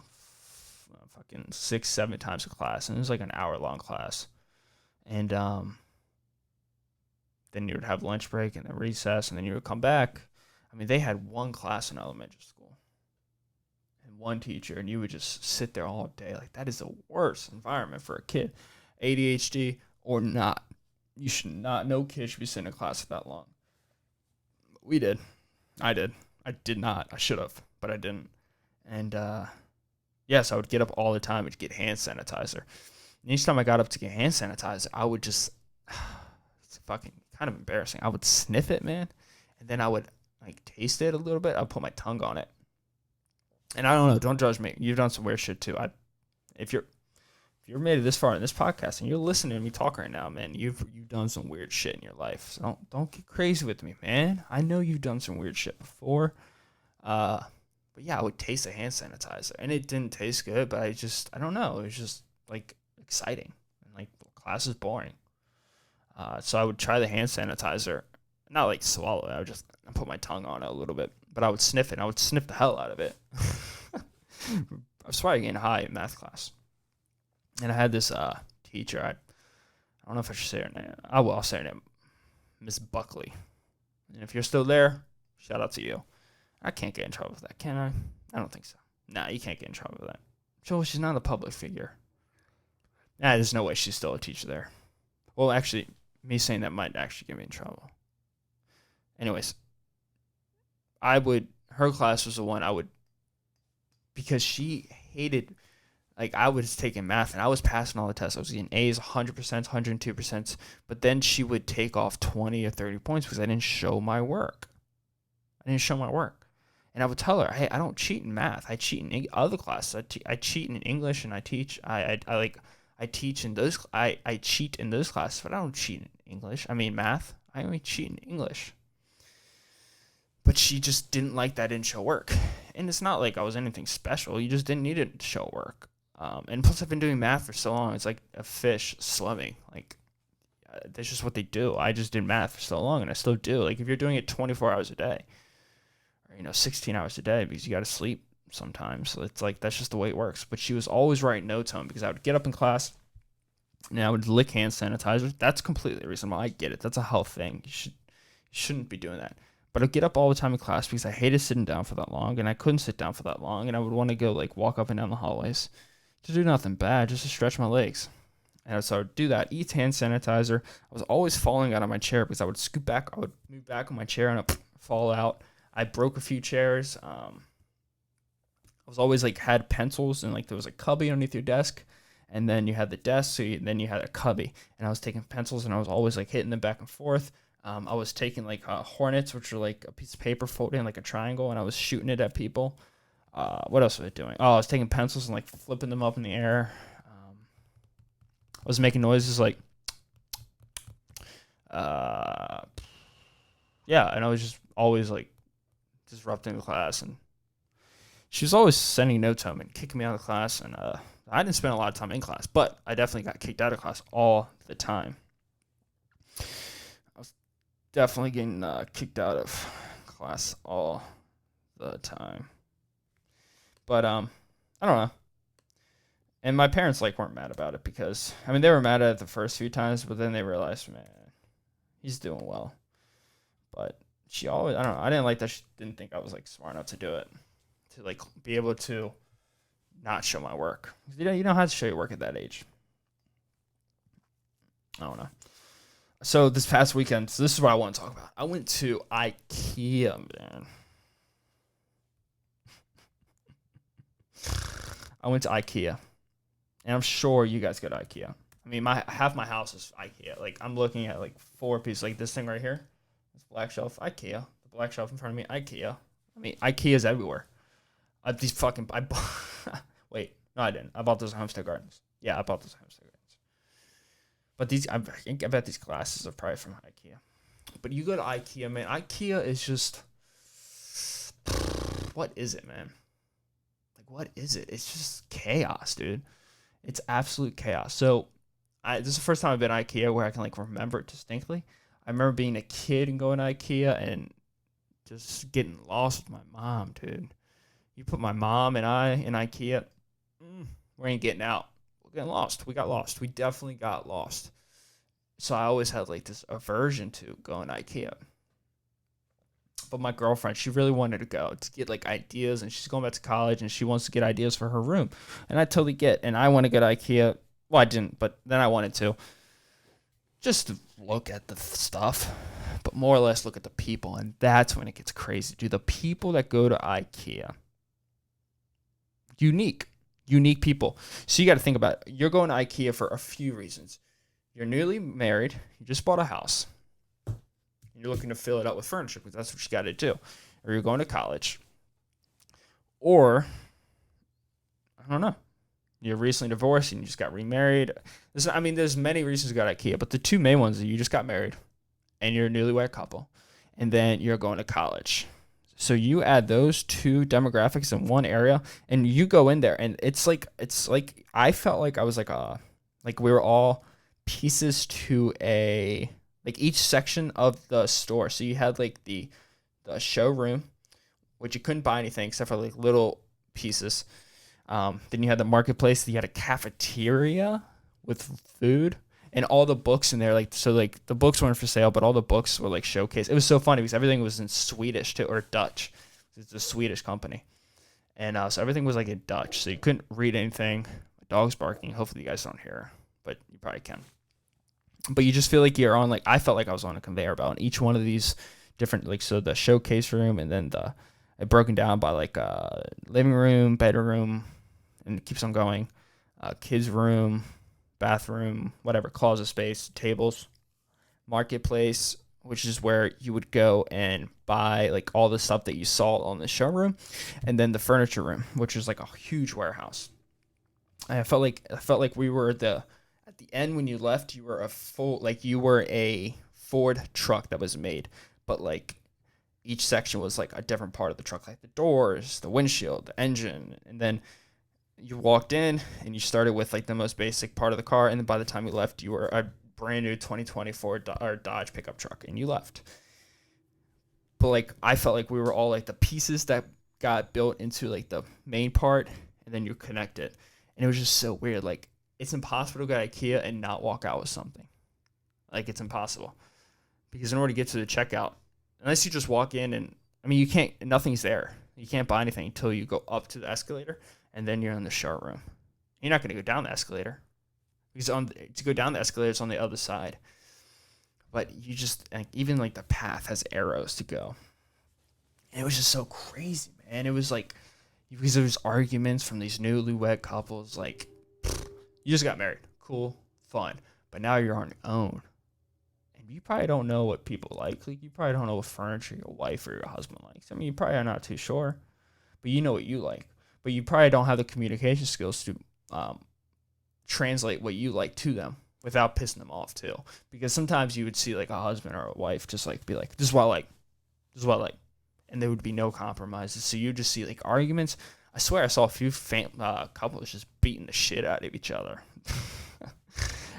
6-7 times a class, and it was like an hour-long class. And then you would have lunch break and then recess, and then you would come back. I mean, they had one class in elementary school and one teacher, and you would just sit there all day. Like, that is the worst environment for a kid, ADHD or not. You should not. No kid should be sitting in class for that long. We did. I did. I did not. I should have, but I didn't. And yes, I would get up all the time and get hand sanitizer. And each time I got up to get hand sanitizer, I would just, it's fucking kind of embarrassing. I would sniff it, man, and then I would like taste it a little bit. I'd put my tongue on it. And I don't know. Don't judge me. You've done some weird shit too. If you're made it this far in this podcast and you're listening to me talk right now, man, you've done some weird shit in your life. So don't get crazy with me, man. I know you've done some weird shit before. But yeah, I would taste the hand sanitizer, and it didn't taste good, but I don't know. It was just like exciting, and like class is boring. So I would try the hand sanitizer, not like swallow it. I would just put my tongue on it a little bit, but I would sniff it. And I would sniff the hell out of it. I was probably getting high in math class. And I had this teacher. I don't know if I should say her name. I'll say her name, Miss Buckley. And if you're still there, shout out to you. I can't get in trouble with that, can I? I don't think so. Nah, you can't get in trouble with that. So she's not a public figure. Nah, there's no way she's still a teacher there. Well, actually, me saying that might actually get me in trouble. Anyways, her class was the one I would, because she hated, like, I was taking math and I was passing all the tests. I was getting A's, 100%, 102%, but then she would take off 20 or 30 points because I didn't show my work. And I would tell her, hey, I don't cheat in math. I cheat in other classes. I cheat in English, and I teach. I cheat in those classes, but I don't cheat in English. I mean math. I only cheat in English. But she just didn't like that I didn't show work. And it's not like I was anything special. You just didn't need to show work. And plus, I've been doing math for so long. It's like a fish swimming. Like, that's just what they do. I just did math for so long, and I still do. Like, if you're doing it 24 hours a day, or 16 hours a day, because you got to sleep sometimes. So it's like, that's just the way it works. But she was always writing notes on, because I would get up in class and I would lick hand sanitizer. That's completely reasonable. I get it. That's a health thing. You shouldn't be doing that. But I'd get up all the time in class because I hated sitting down for that long, and I couldn't sit down for that long, and I would want to go like walk up and down the hallways to do nothing bad, just to stretch my legs. And so I would do that, eat hand sanitizer. I was always falling out of my chair because I would scoot back, I would move back on my chair, and I'd fall out. I broke a few chairs. I was always like had pencils, and like there was a cubby underneath your desk, and then you had the desk, then you had a cubby, and I was taking pencils, and I was always like hitting them back and forth. I was taking like hornets, which are like a piece of paper folded in like a triangle, and I was shooting it at people. What else was I doing? Oh, I was taking pencils and like flipping them up in the air. I was making noises like, yeah, and I was just always like disrupting the class, and she was always sending notes home and kicking me out of class, and I didn't spend a lot of time in class, but I definitely got kicked out of class all the time. I was definitely getting kicked out of class all the time, but I don't know. And my parents weren't mad about it, because I mean they were mad at it the first few times, but then they realized, man, he's doing well. But she always, I don't know, I didn't like that she didn't think I was smart enough to do it, to be able to not show my work. You don't have to show your work at that age. I don't know. So this past weekend, this is what I want to talk about. I went to IKEA, man. I went to IKEA, and I'm sure you guys go to IKEA. I mean, half my house is IKEA. I'm looking at 4 pieces, like this thing right here. This black shelf, IKEA. The black shelf in front of me, IKEA. I mean, IKEA's everywhere. I No, I didn't. I bought those at Homestead Gardens. Yeah, I bought those at Homestead Gardens. But I bet these glasses are probably from IKEA. But you go to IKEA, man. IKEA is just, what is it, man? Like, what is it? It's just chaos, dude. It's absolute chaos. So, this is the first time I've been to IKEA where I can like remember it distinctly. I remember being a kid and going to IKEA and just getting lost with my mom, dude. You put my mom and I in IKEA, we ain't getting out. We're getting lost. We got lost. We definitely got lost. So I always had like this aversion to going to IKEA. But my girlfriend, she really wanted to go to get like ideas, and she's going back to college and she wants to get ideas for her room. And I totally get, and I want to go to IKEA. Well, I didn't, but then I wanted to. Just to look at the stuff, but more or less look at the people. And that's when it gets crazy. Dude, the people that go to IKEA, unique people. So you got to think about it. You're going to IKEA for a few reasons. You're newly married. You just bought a house. You're looking to fill it up with furniture because that's what you got to do. Or you're going to college. Or, I don't know. You're recently divorced and you just got remarried. There's many reasons to go to IKEA, but the two main ones are you just got married and you're a newlywed couple, and then you're going to college. So you add those two demographics in one area, and you go in there, and it's like I felt like I was like we were all pieces to each section of the store. So you had like the showroom, which you couldn't buy anything except for like little pieces. Then you had the marketplace. You had a cafeteria with food and all the books in there. The books weren't for sale, but all the books were like showcased. It was so funny because everything was in Swedish too, or Dutch. It's a Swedish company. And so everything was like in Dutch. So you couldn't read anything. My dog's barking. Hopefully you guys don't hear, but you probably can. But you just feel like you're on, I felt like I was on a conveyor belt. And each one of these different, so the showcase room, and then it broken down by living room, bedroom, and it keeps on going. Kids room, bathroom, whatever, closet space, tables, marketplace, which is where you would go and buy like all the stuff that you saw on the showroom, and then the furniture room, which is like a huge warehouse. And I felt like we were at the end when you left, you were a Ford truck that was made, but like each section was like a different part of the truck, like the doors, the windshield, the engine, and then you walked in and you started with like the most basic part of the car, and then by the time you left, you were a brand new 2024 Dodge pickup truck, and you left. But like I felt like we were all like the pieces that got built into like the main part, and then you connect it, and it was just so weird. Like it's impossible to go to IKEA and not walk out with something. Like it's impossible, because in order to get to the checkout, unless you just walk in and you can't. Nothing's there. You can't buy anything until you go up to the escalator. And then you're in the showroom. You're not going to go down the escalator, because to go down the escalator, it's on the other side. But you just, even like the path has arrows to go. And it was just so crazy, man. It was like, because there was arguments from these newlywed couples. Like, you just got married. Cool, fun. But now you're on your own. And you probably don't know what people like. Like, you probably don't know what furniture your wife or your husband likes. You probably are not too sure. But you know what you like. But you probably don't have the communication skills to translate what you like to them without pissing them off too. Because sometimes you would see like a husband or a wife just like be like, "This is what I like. This is what I like," and there would be no compromises. So you just see like arguments. I swear I saw a few couples just beating the shit out of each other.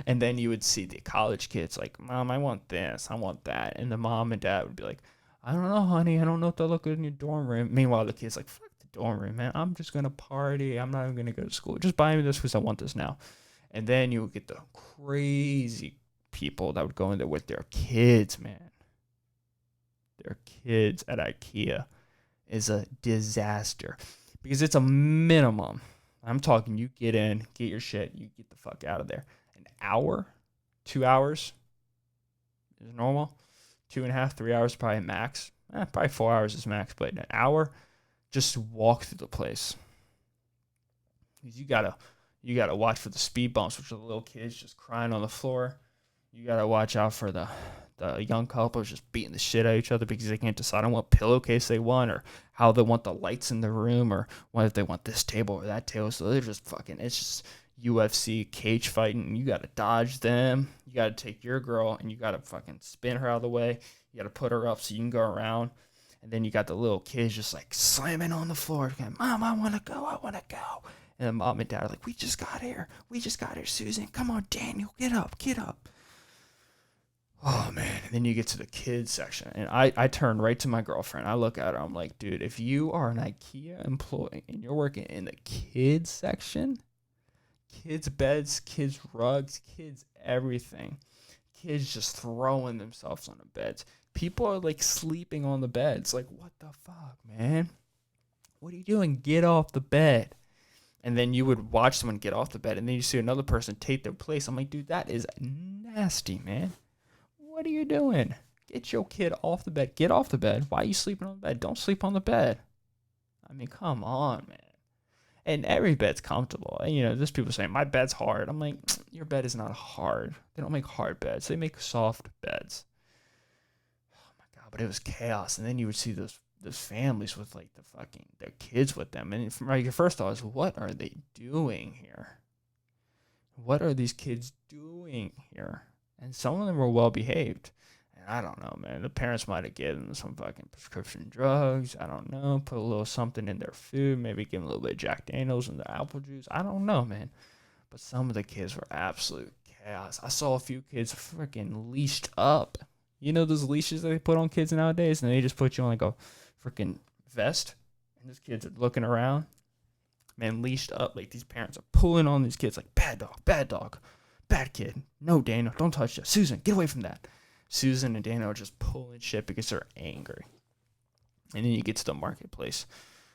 And then you would see the college kids like, "Mom, I want this, I want that," and the mom and dad would be like, "I don't know, honey. I don't know if they'll look good in your dorm room." Meanwhile, the kid's like, "Fuck the dorm room, man. I'm just going to party. I'm not even going to go to school. Just buy me this because I want this now." And then you would get the crazy people that would go in there with their kids, man. Their kids at IKEA is a disaster. Because it's a minimum. I'm talking you get in, get your shit, you get the fuck out of there. An hour, 2 hours is normal. 2.5, 3 hours probably max. Probably 4 hours is max, but an hour just to walk through the place. Because you gotta watch for the speed bumps, which are the little kids just crying on the floor. You gotta watch out for the the young couple is just beating the shit out of each other because they can't decide on what pillowcase they want or how they want the lights in the room or what if they want this table or that table. So they're just fucking, it's just UFC cage fighting. You got to dodge them. You got to take your girl and you got to fucking spin her out of the way. You got to put her up so you can go around. And then you got the little kids just like slamming on the floor. Going, Mom, I want to go. I want to go. And then mom and dad are like, we just got here. We just got here, Susan. Come on, Daniel. Get up. Get up. Oh, man. And then you get to the kids section. And I turn right to my girlfriend. I look at her. I'm like, dude, if you are an IKEA employee and you're working in the kids section, kids' beds, kids' rugs, kids' everything, kids just throwing themselves on the beds. People are like sleeping on the beds. Like, what the fuck, man? What are you doing? Get off the bed. And then you would watch someone get off the bed, and then you see another person take their place. I'm like, dude, that is nasty, man. What are you doing? Get your kid off the bed. Get off the bed. Why are you sleeping on the bed? Don't sleep on the bed. I mean, come on, man. And every bed's comfortable. And, there's people saying, my bed's hard. I'm like, your bed is not hard. They don't make hard beds. They make soft beds. Oh, my God. But it was chaos. And then you would see those families with, like, their kids with them. And your first thought is, what are they doing here? What are these kids doing here? And some of them were well behaved. And I don't know, man. The parents might have given them some fucking prescription drugs. I don't know. Put a little something in their food. Maybe give them a little bit of Jack Daniels and the apple juice. I don't know, man. But some of the kids were absolute chaos. I saw a few kids freaking leashed up. You know those leashes that they put on kids nowadays? And they just put you on like a freaking vest. And these kids are looking around. Man, leashed up. Like these parents are pulling on these kids like, bad dog. Bad kid. No, Daniel, don't touch that. Susan, get away from that. Susan and Daniel are just pulling shit because they're angry. And then you get to the marketplace,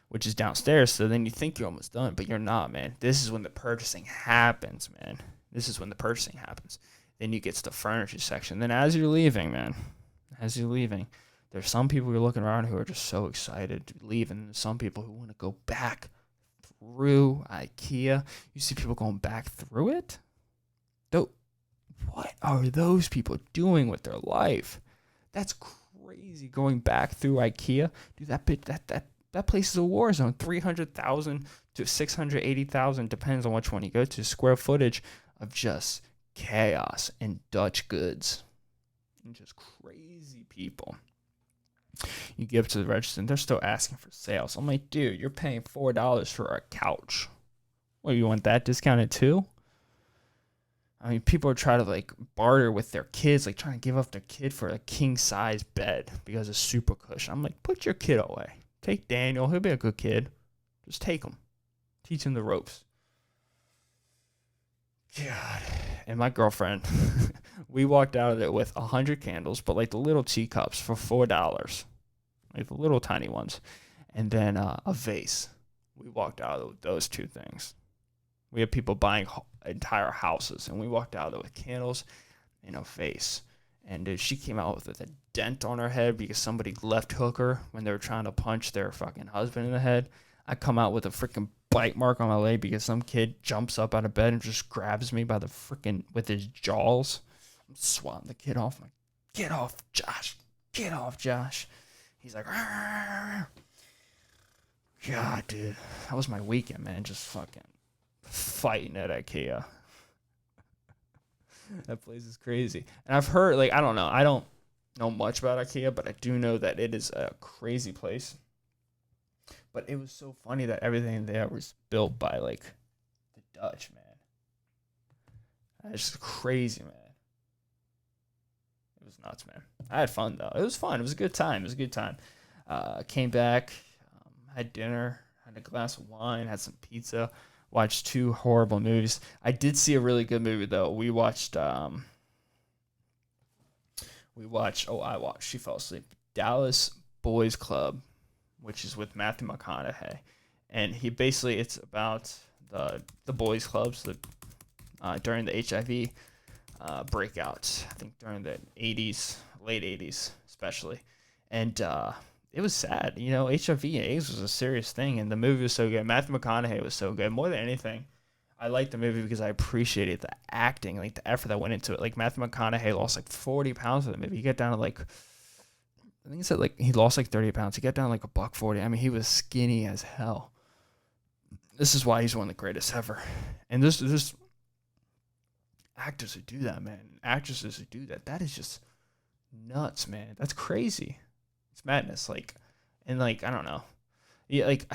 which is downstairs. So then you think you're almost done, but you're not, man. This is when the purchasing happens, man. Then you get to the furniture section. Then as you're leaving, there's some people you're looking around who are just so excited to leave. And there's some people who want to go back through IKEA. You see people going back through it? What are those people doing with their life? That's crazy. Going back through IKEA, dude. That place is a war zone. 300,000 to 680,000 depends on which one you go to. Square footage of just chaos and Dutch goods, and just crazy people. You give to the register, and they're still asking for sales. I'm like, dude, you're paying $4 for a couch. What, you want that discounted too? I mean, people are trying to, like, barter with their kids, like, trying to give up their kid for a king-size bed because it's super cushion. I'm like, put your kid away. Take Daniel. He'll be a good kid. Just take him. Teach him the ropes. God. And my girlfriend, we walked out of it with 100 candles, but, like, the little teacups for $4. Like, the little tiny ones. And then a vase. We walked out of it with those two things. We had people buying entire houses, and we walked out of it with candles and a vase. And dude, she came out with a dent on her head because somebody left hook her when they were trying to punch their fucking husband in the head. I come out with a freaking bite mark on my leg because some kid jumps up out of bed and just grabs me by the freaking with his jaws. I'm swatting the kid off. I'm like, get off, Josh. Get off, Josh. He's like, argh. God, dude, that was my weekend, man. Just fucking fighting at IKEA. That place is crazy. And I've heard, like, I don't know much about IKEA, but I do know that it is a crazy place. But it was so funny that everything there was built by, like, the Dutch, man. That's just crazy, man. It was nuts, man. I had fun, though. It was fun. It was a good time. Came back, had dinner, had a glass of wine, had some pizza. Watched 2 horrible movies. I did see a really good movie though. I watched. She fell asleep. Dallas Boys Club, which is with Matthew McConaughey, and it's about the boys clubs that during the HIV breakouts. I think during the '80s, late '80s especially, and it was sad. HIV and AIDS was a serious thing, and the movie was so good. Matthew McConaughey was so good. More than anything, I liked the movie because I appreciated the acting, like the effort that went into it. Like Matthew McConaughey lost like 40 pounds for the movie. He got down to like, I think he said like he lost like 30 pounds. He got down to like a buck 40. I mean, he was skinny as hell. This is why he's one of the greatest ever. And there's actors who do that, man. Actresses who do that. That is just nuts, man. That's crazy. It's madness. Like, and like, I don't know. Yeah, like,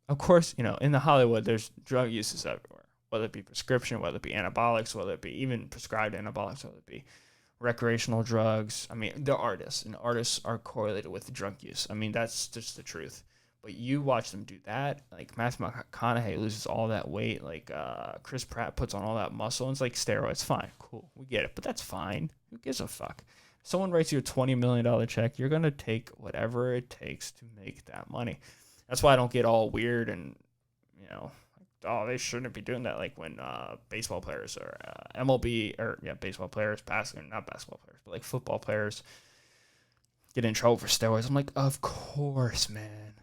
of course, in the Hollywood, there's drug uses everywhere, whether it be prescription, whether it be anabolics, whether it be even prescribed anabolics, whether it be recreational drugs. I mean, they're artists, and artists are correlated with drug use. I mean, that's just the truth. But you watch them do that, like Matthew McConaughey loses all that weight, like Chris Pratt puts on all that muscle, and it's like steroids. Fine, cool, we get it, but that's fine. Who gives a fuck? If someone writes you a $20 million check, you're gonna take whatever it takes to make that money. That's why I don't get all weird and, oh, they shouldn't be doing that. Like when baseball players or baseball players, not basketball players, but like football players get in trouble for steroids. I'm like, of course, man.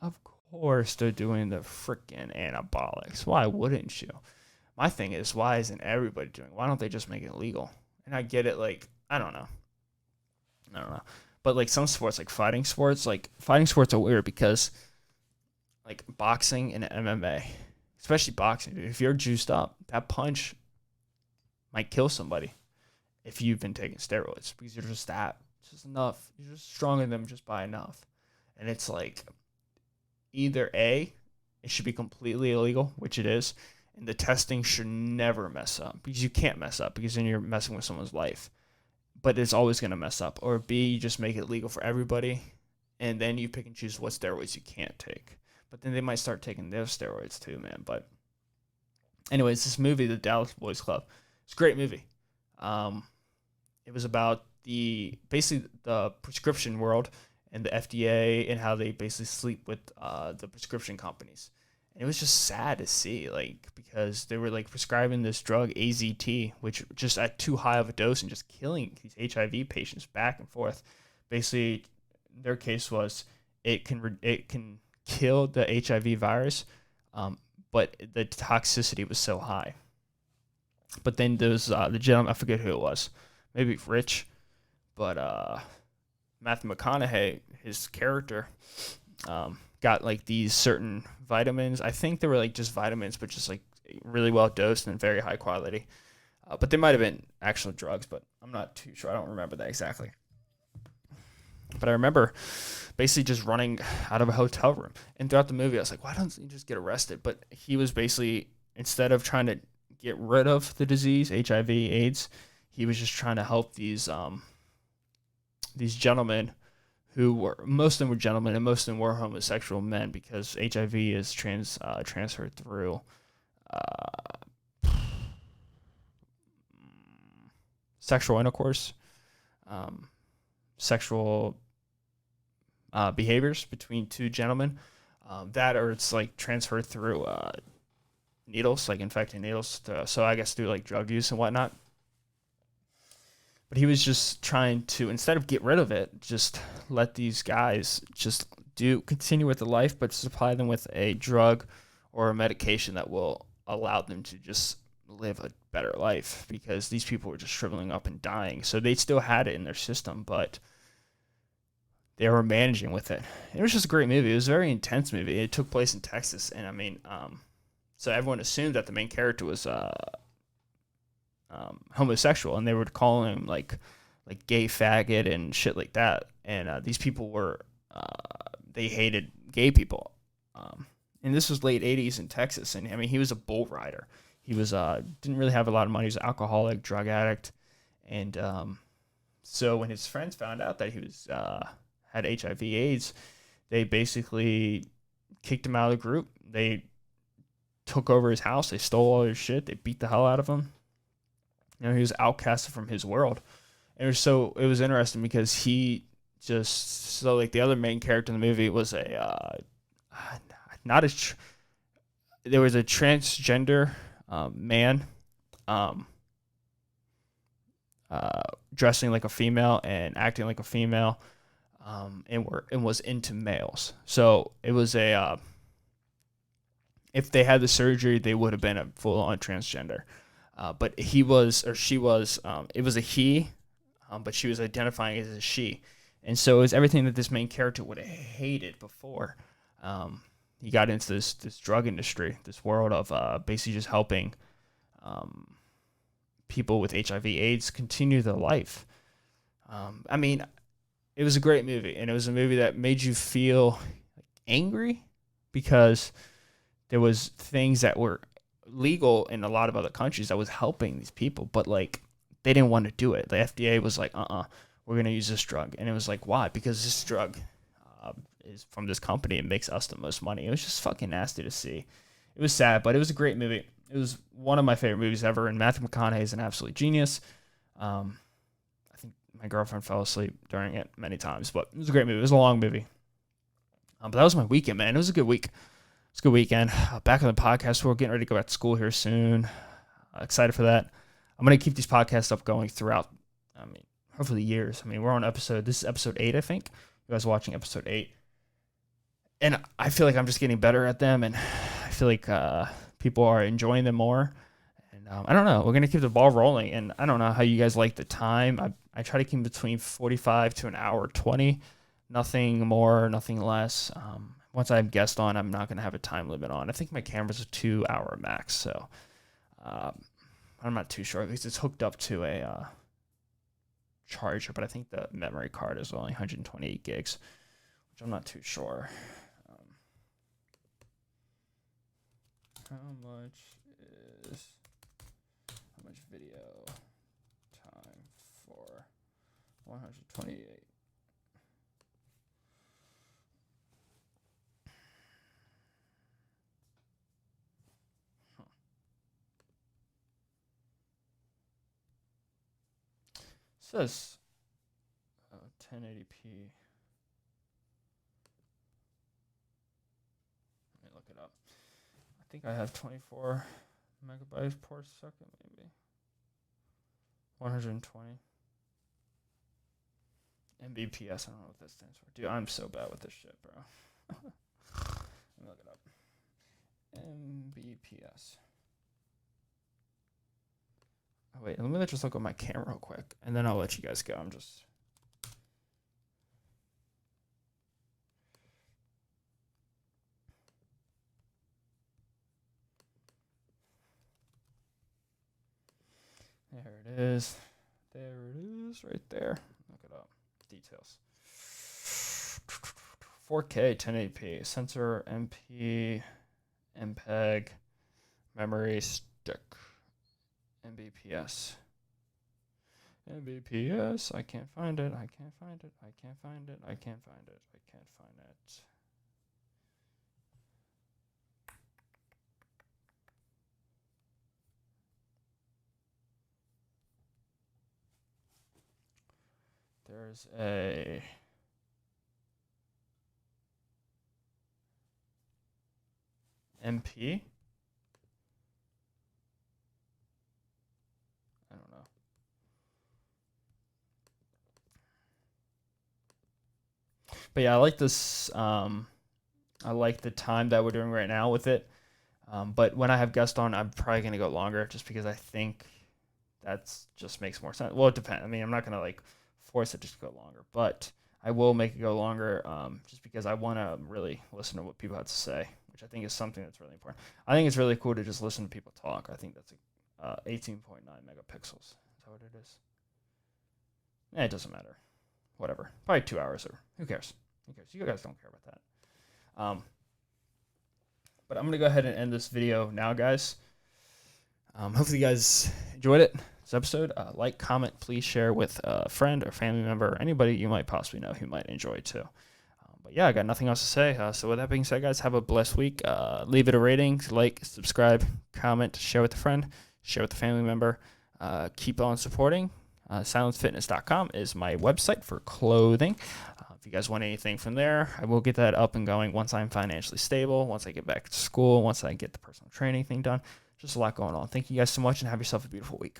Of course they're doing the freaking anabolics. Why wouldn't you? My thing is, why isn't everybody doing it? Why don't they just make it legal? And I get it, like, I don't know. But like some sports, like fighting sports are weird because like boxing and MMA, especially boxing, dude, if you're juiced up, that punch might kill somebody if you've been taking steroids because you're just enough. You're just stronger than them just by enough. And it's like either A, it should be completely illegal, which it is, and the testing should never mess up because you can't mess up because then you're messing with someone's life. But it's always going to mess up. Or B, you just make it legal for everybody, and then you pick and choose what steroids you can't take. But then they might start taking their steroids too, man. But anyways, this movie, The Dallas Boys Club, it's a great movie. It was about basically the prescription world and the FDA and how they basically sleep with the prescription companies. And it was just sad to see, like, because they were like prescribing this drug AZT, which just at too high of a dose and just killing these HIV patients back and forth. Basically, their case was it can kill the HIV virus, but the toxicity was so high. But then there's the gentleman, I forget who it was, maybe Rich, but Matthew McConaughey, his character, got like these certain vitamins. I think they were like just vitamins, but just like really well dosed and very high quality. But they might have been actual drugs, but I'm not too sure. I don't remember that exactly. But I remember basically just running out of a hotel room. And throughout the movie, I was like, why don't you just get arrested? But he was basically, instead of trying to get rid of the disease, HIV, AIDS, he was just trying to help these gentlemen who were, most of them were gentlemen and most of them were homosexual men because HIV is transferred through sexual intercourse, sexual behaviors between two gentlemen, that or it's like transferred through needles, like infecting needles, so I guess through like drug use and whatnot. But he was just trying to, instead of get rid of it, just let these guys just continue with the life, but supply them with a drug or a medication that will allow them to just live a better life, because these people were just shriveling up and dying. So they still had it in their system, but they were managing with it. It was just a great movie. It was a very intense movie. It took place in Texas, and I mean, so everyone assumed that the main character was homosexual, and they would call him like gay faggot and shit like that. And these people were they hated gay people. And this was late 80s in Texas, and I mean, he was a bull rider. He was didn't really have a lot of money. He was an alcoholic, drug addict, and so when his friends found out that he was had HIV/AIDS, they basically kicked him out of the group. They took over his house. They stole all his shit. They beat the hell out of him. He was outcasted from his world. And it was interesting because he just, so like the other main character in the movie was there was a transgender man dressing like a female and acting like a female, and was into males. So it was if they had the surgery, they would have been a full-on transgender. But he was, or she was, it was a he, but she was identifying as a she. And so it was everything that this main character would have hated before. He got into this drug industry, this world of basically just helping people with HIV/AIDS continue their life. I mean, it was a great movie, and it was a movie that made you feel angry because there was things that were legal in a lot of other countries that was helping these people, but like they didn't want to do it. The FDA was like, we're going to use this drug. And it was like, why? Because this drug is from this company and makes us the most money. It was just fucking nasty to see. It was sad, but it was a great movie. It was one of my favorite movies ever, and Matthew McConaughey is an absolute genius. I think my girlfriend fell asleep during it many times, but it was a great movie. It was a long movie. But that was my weekend, man. It was a good week. It's a good weekend. Back on the podcast. We're getting ready to go back to school here soon. Excited for that. I'm going to keep these podcasts up going throughout, hopefully years. We're on this is episode 8, I think. You guys are watching episode 8. And I feel like I'm just getting better at them, and I feel like people are enjoying them more. And I don't know. We're going to keep the ball rolling, and I don't know how you guys like the time. I try to keep between 45 to an hour 20. Nothing more, nothing less. Once I have guests on, I'm not going to have a time limit on. I think my camera's a 2-hour max, so I'm not too sure. At least it's hooked up to a charger, but I think the memory card is only 128 gigs, which I'm not too sure. How much video time for 128? Says 1080p. Let me look it up. I think I have 24 megabytes per second, maybe. 120 Mbps. I don't know what that stands for. Dude, I'm so bad with this shit, bro. Let me look it up. Mbps. Oh, wait, let me just look at my camera real quick, and then I'll let you guys go. I'm just... There it is. There it is, right there. Look it up. Details. 4K, 1080p. Sensor, MP, MPEG, memory stick. Mbps. Mbps. I can't find it. I can't find it. I can't find it. I can't find it. I can't find it. There's a MP. I don't know. But yeah, I like this. I like the time that we're doing right now with it. But when I have guests on, I'm probably going to go longer just because I think that's just makes more sense. Well, it depends. I'm not going to like force it just to go longer, but I will make it go longer just because I want to really listen to what people have to say, which I think is something that's really important. I think it's really cool to just listen to people talk. I think that's 18.9 megapixels. Is that what it is? It doesn't matter. Whatever. Probably 2 hours, or who cares? Who cares? You guys don't care about that. But I'm going to go ahead and end this video now, guys. Hopefully you guys enjoyed it. This episode, like, comment, please share with a friend or family member or anybody you might possibly know who might enjoy it too. But yeah, I got nothing else to say. So with that being said, guys, have a blessed week. Leave it a rating, like, subscribe, comment, share with a friend, share with a family member. Keep on supporting. SilenceFitness.com is my website for clothing. If you guys want anything from there, I will get that up and going once I'm financially stable, once I get back to school, once I get the personal training thing done. Just a lot going on. Thank you guys so much, and have yourself a beautiful week.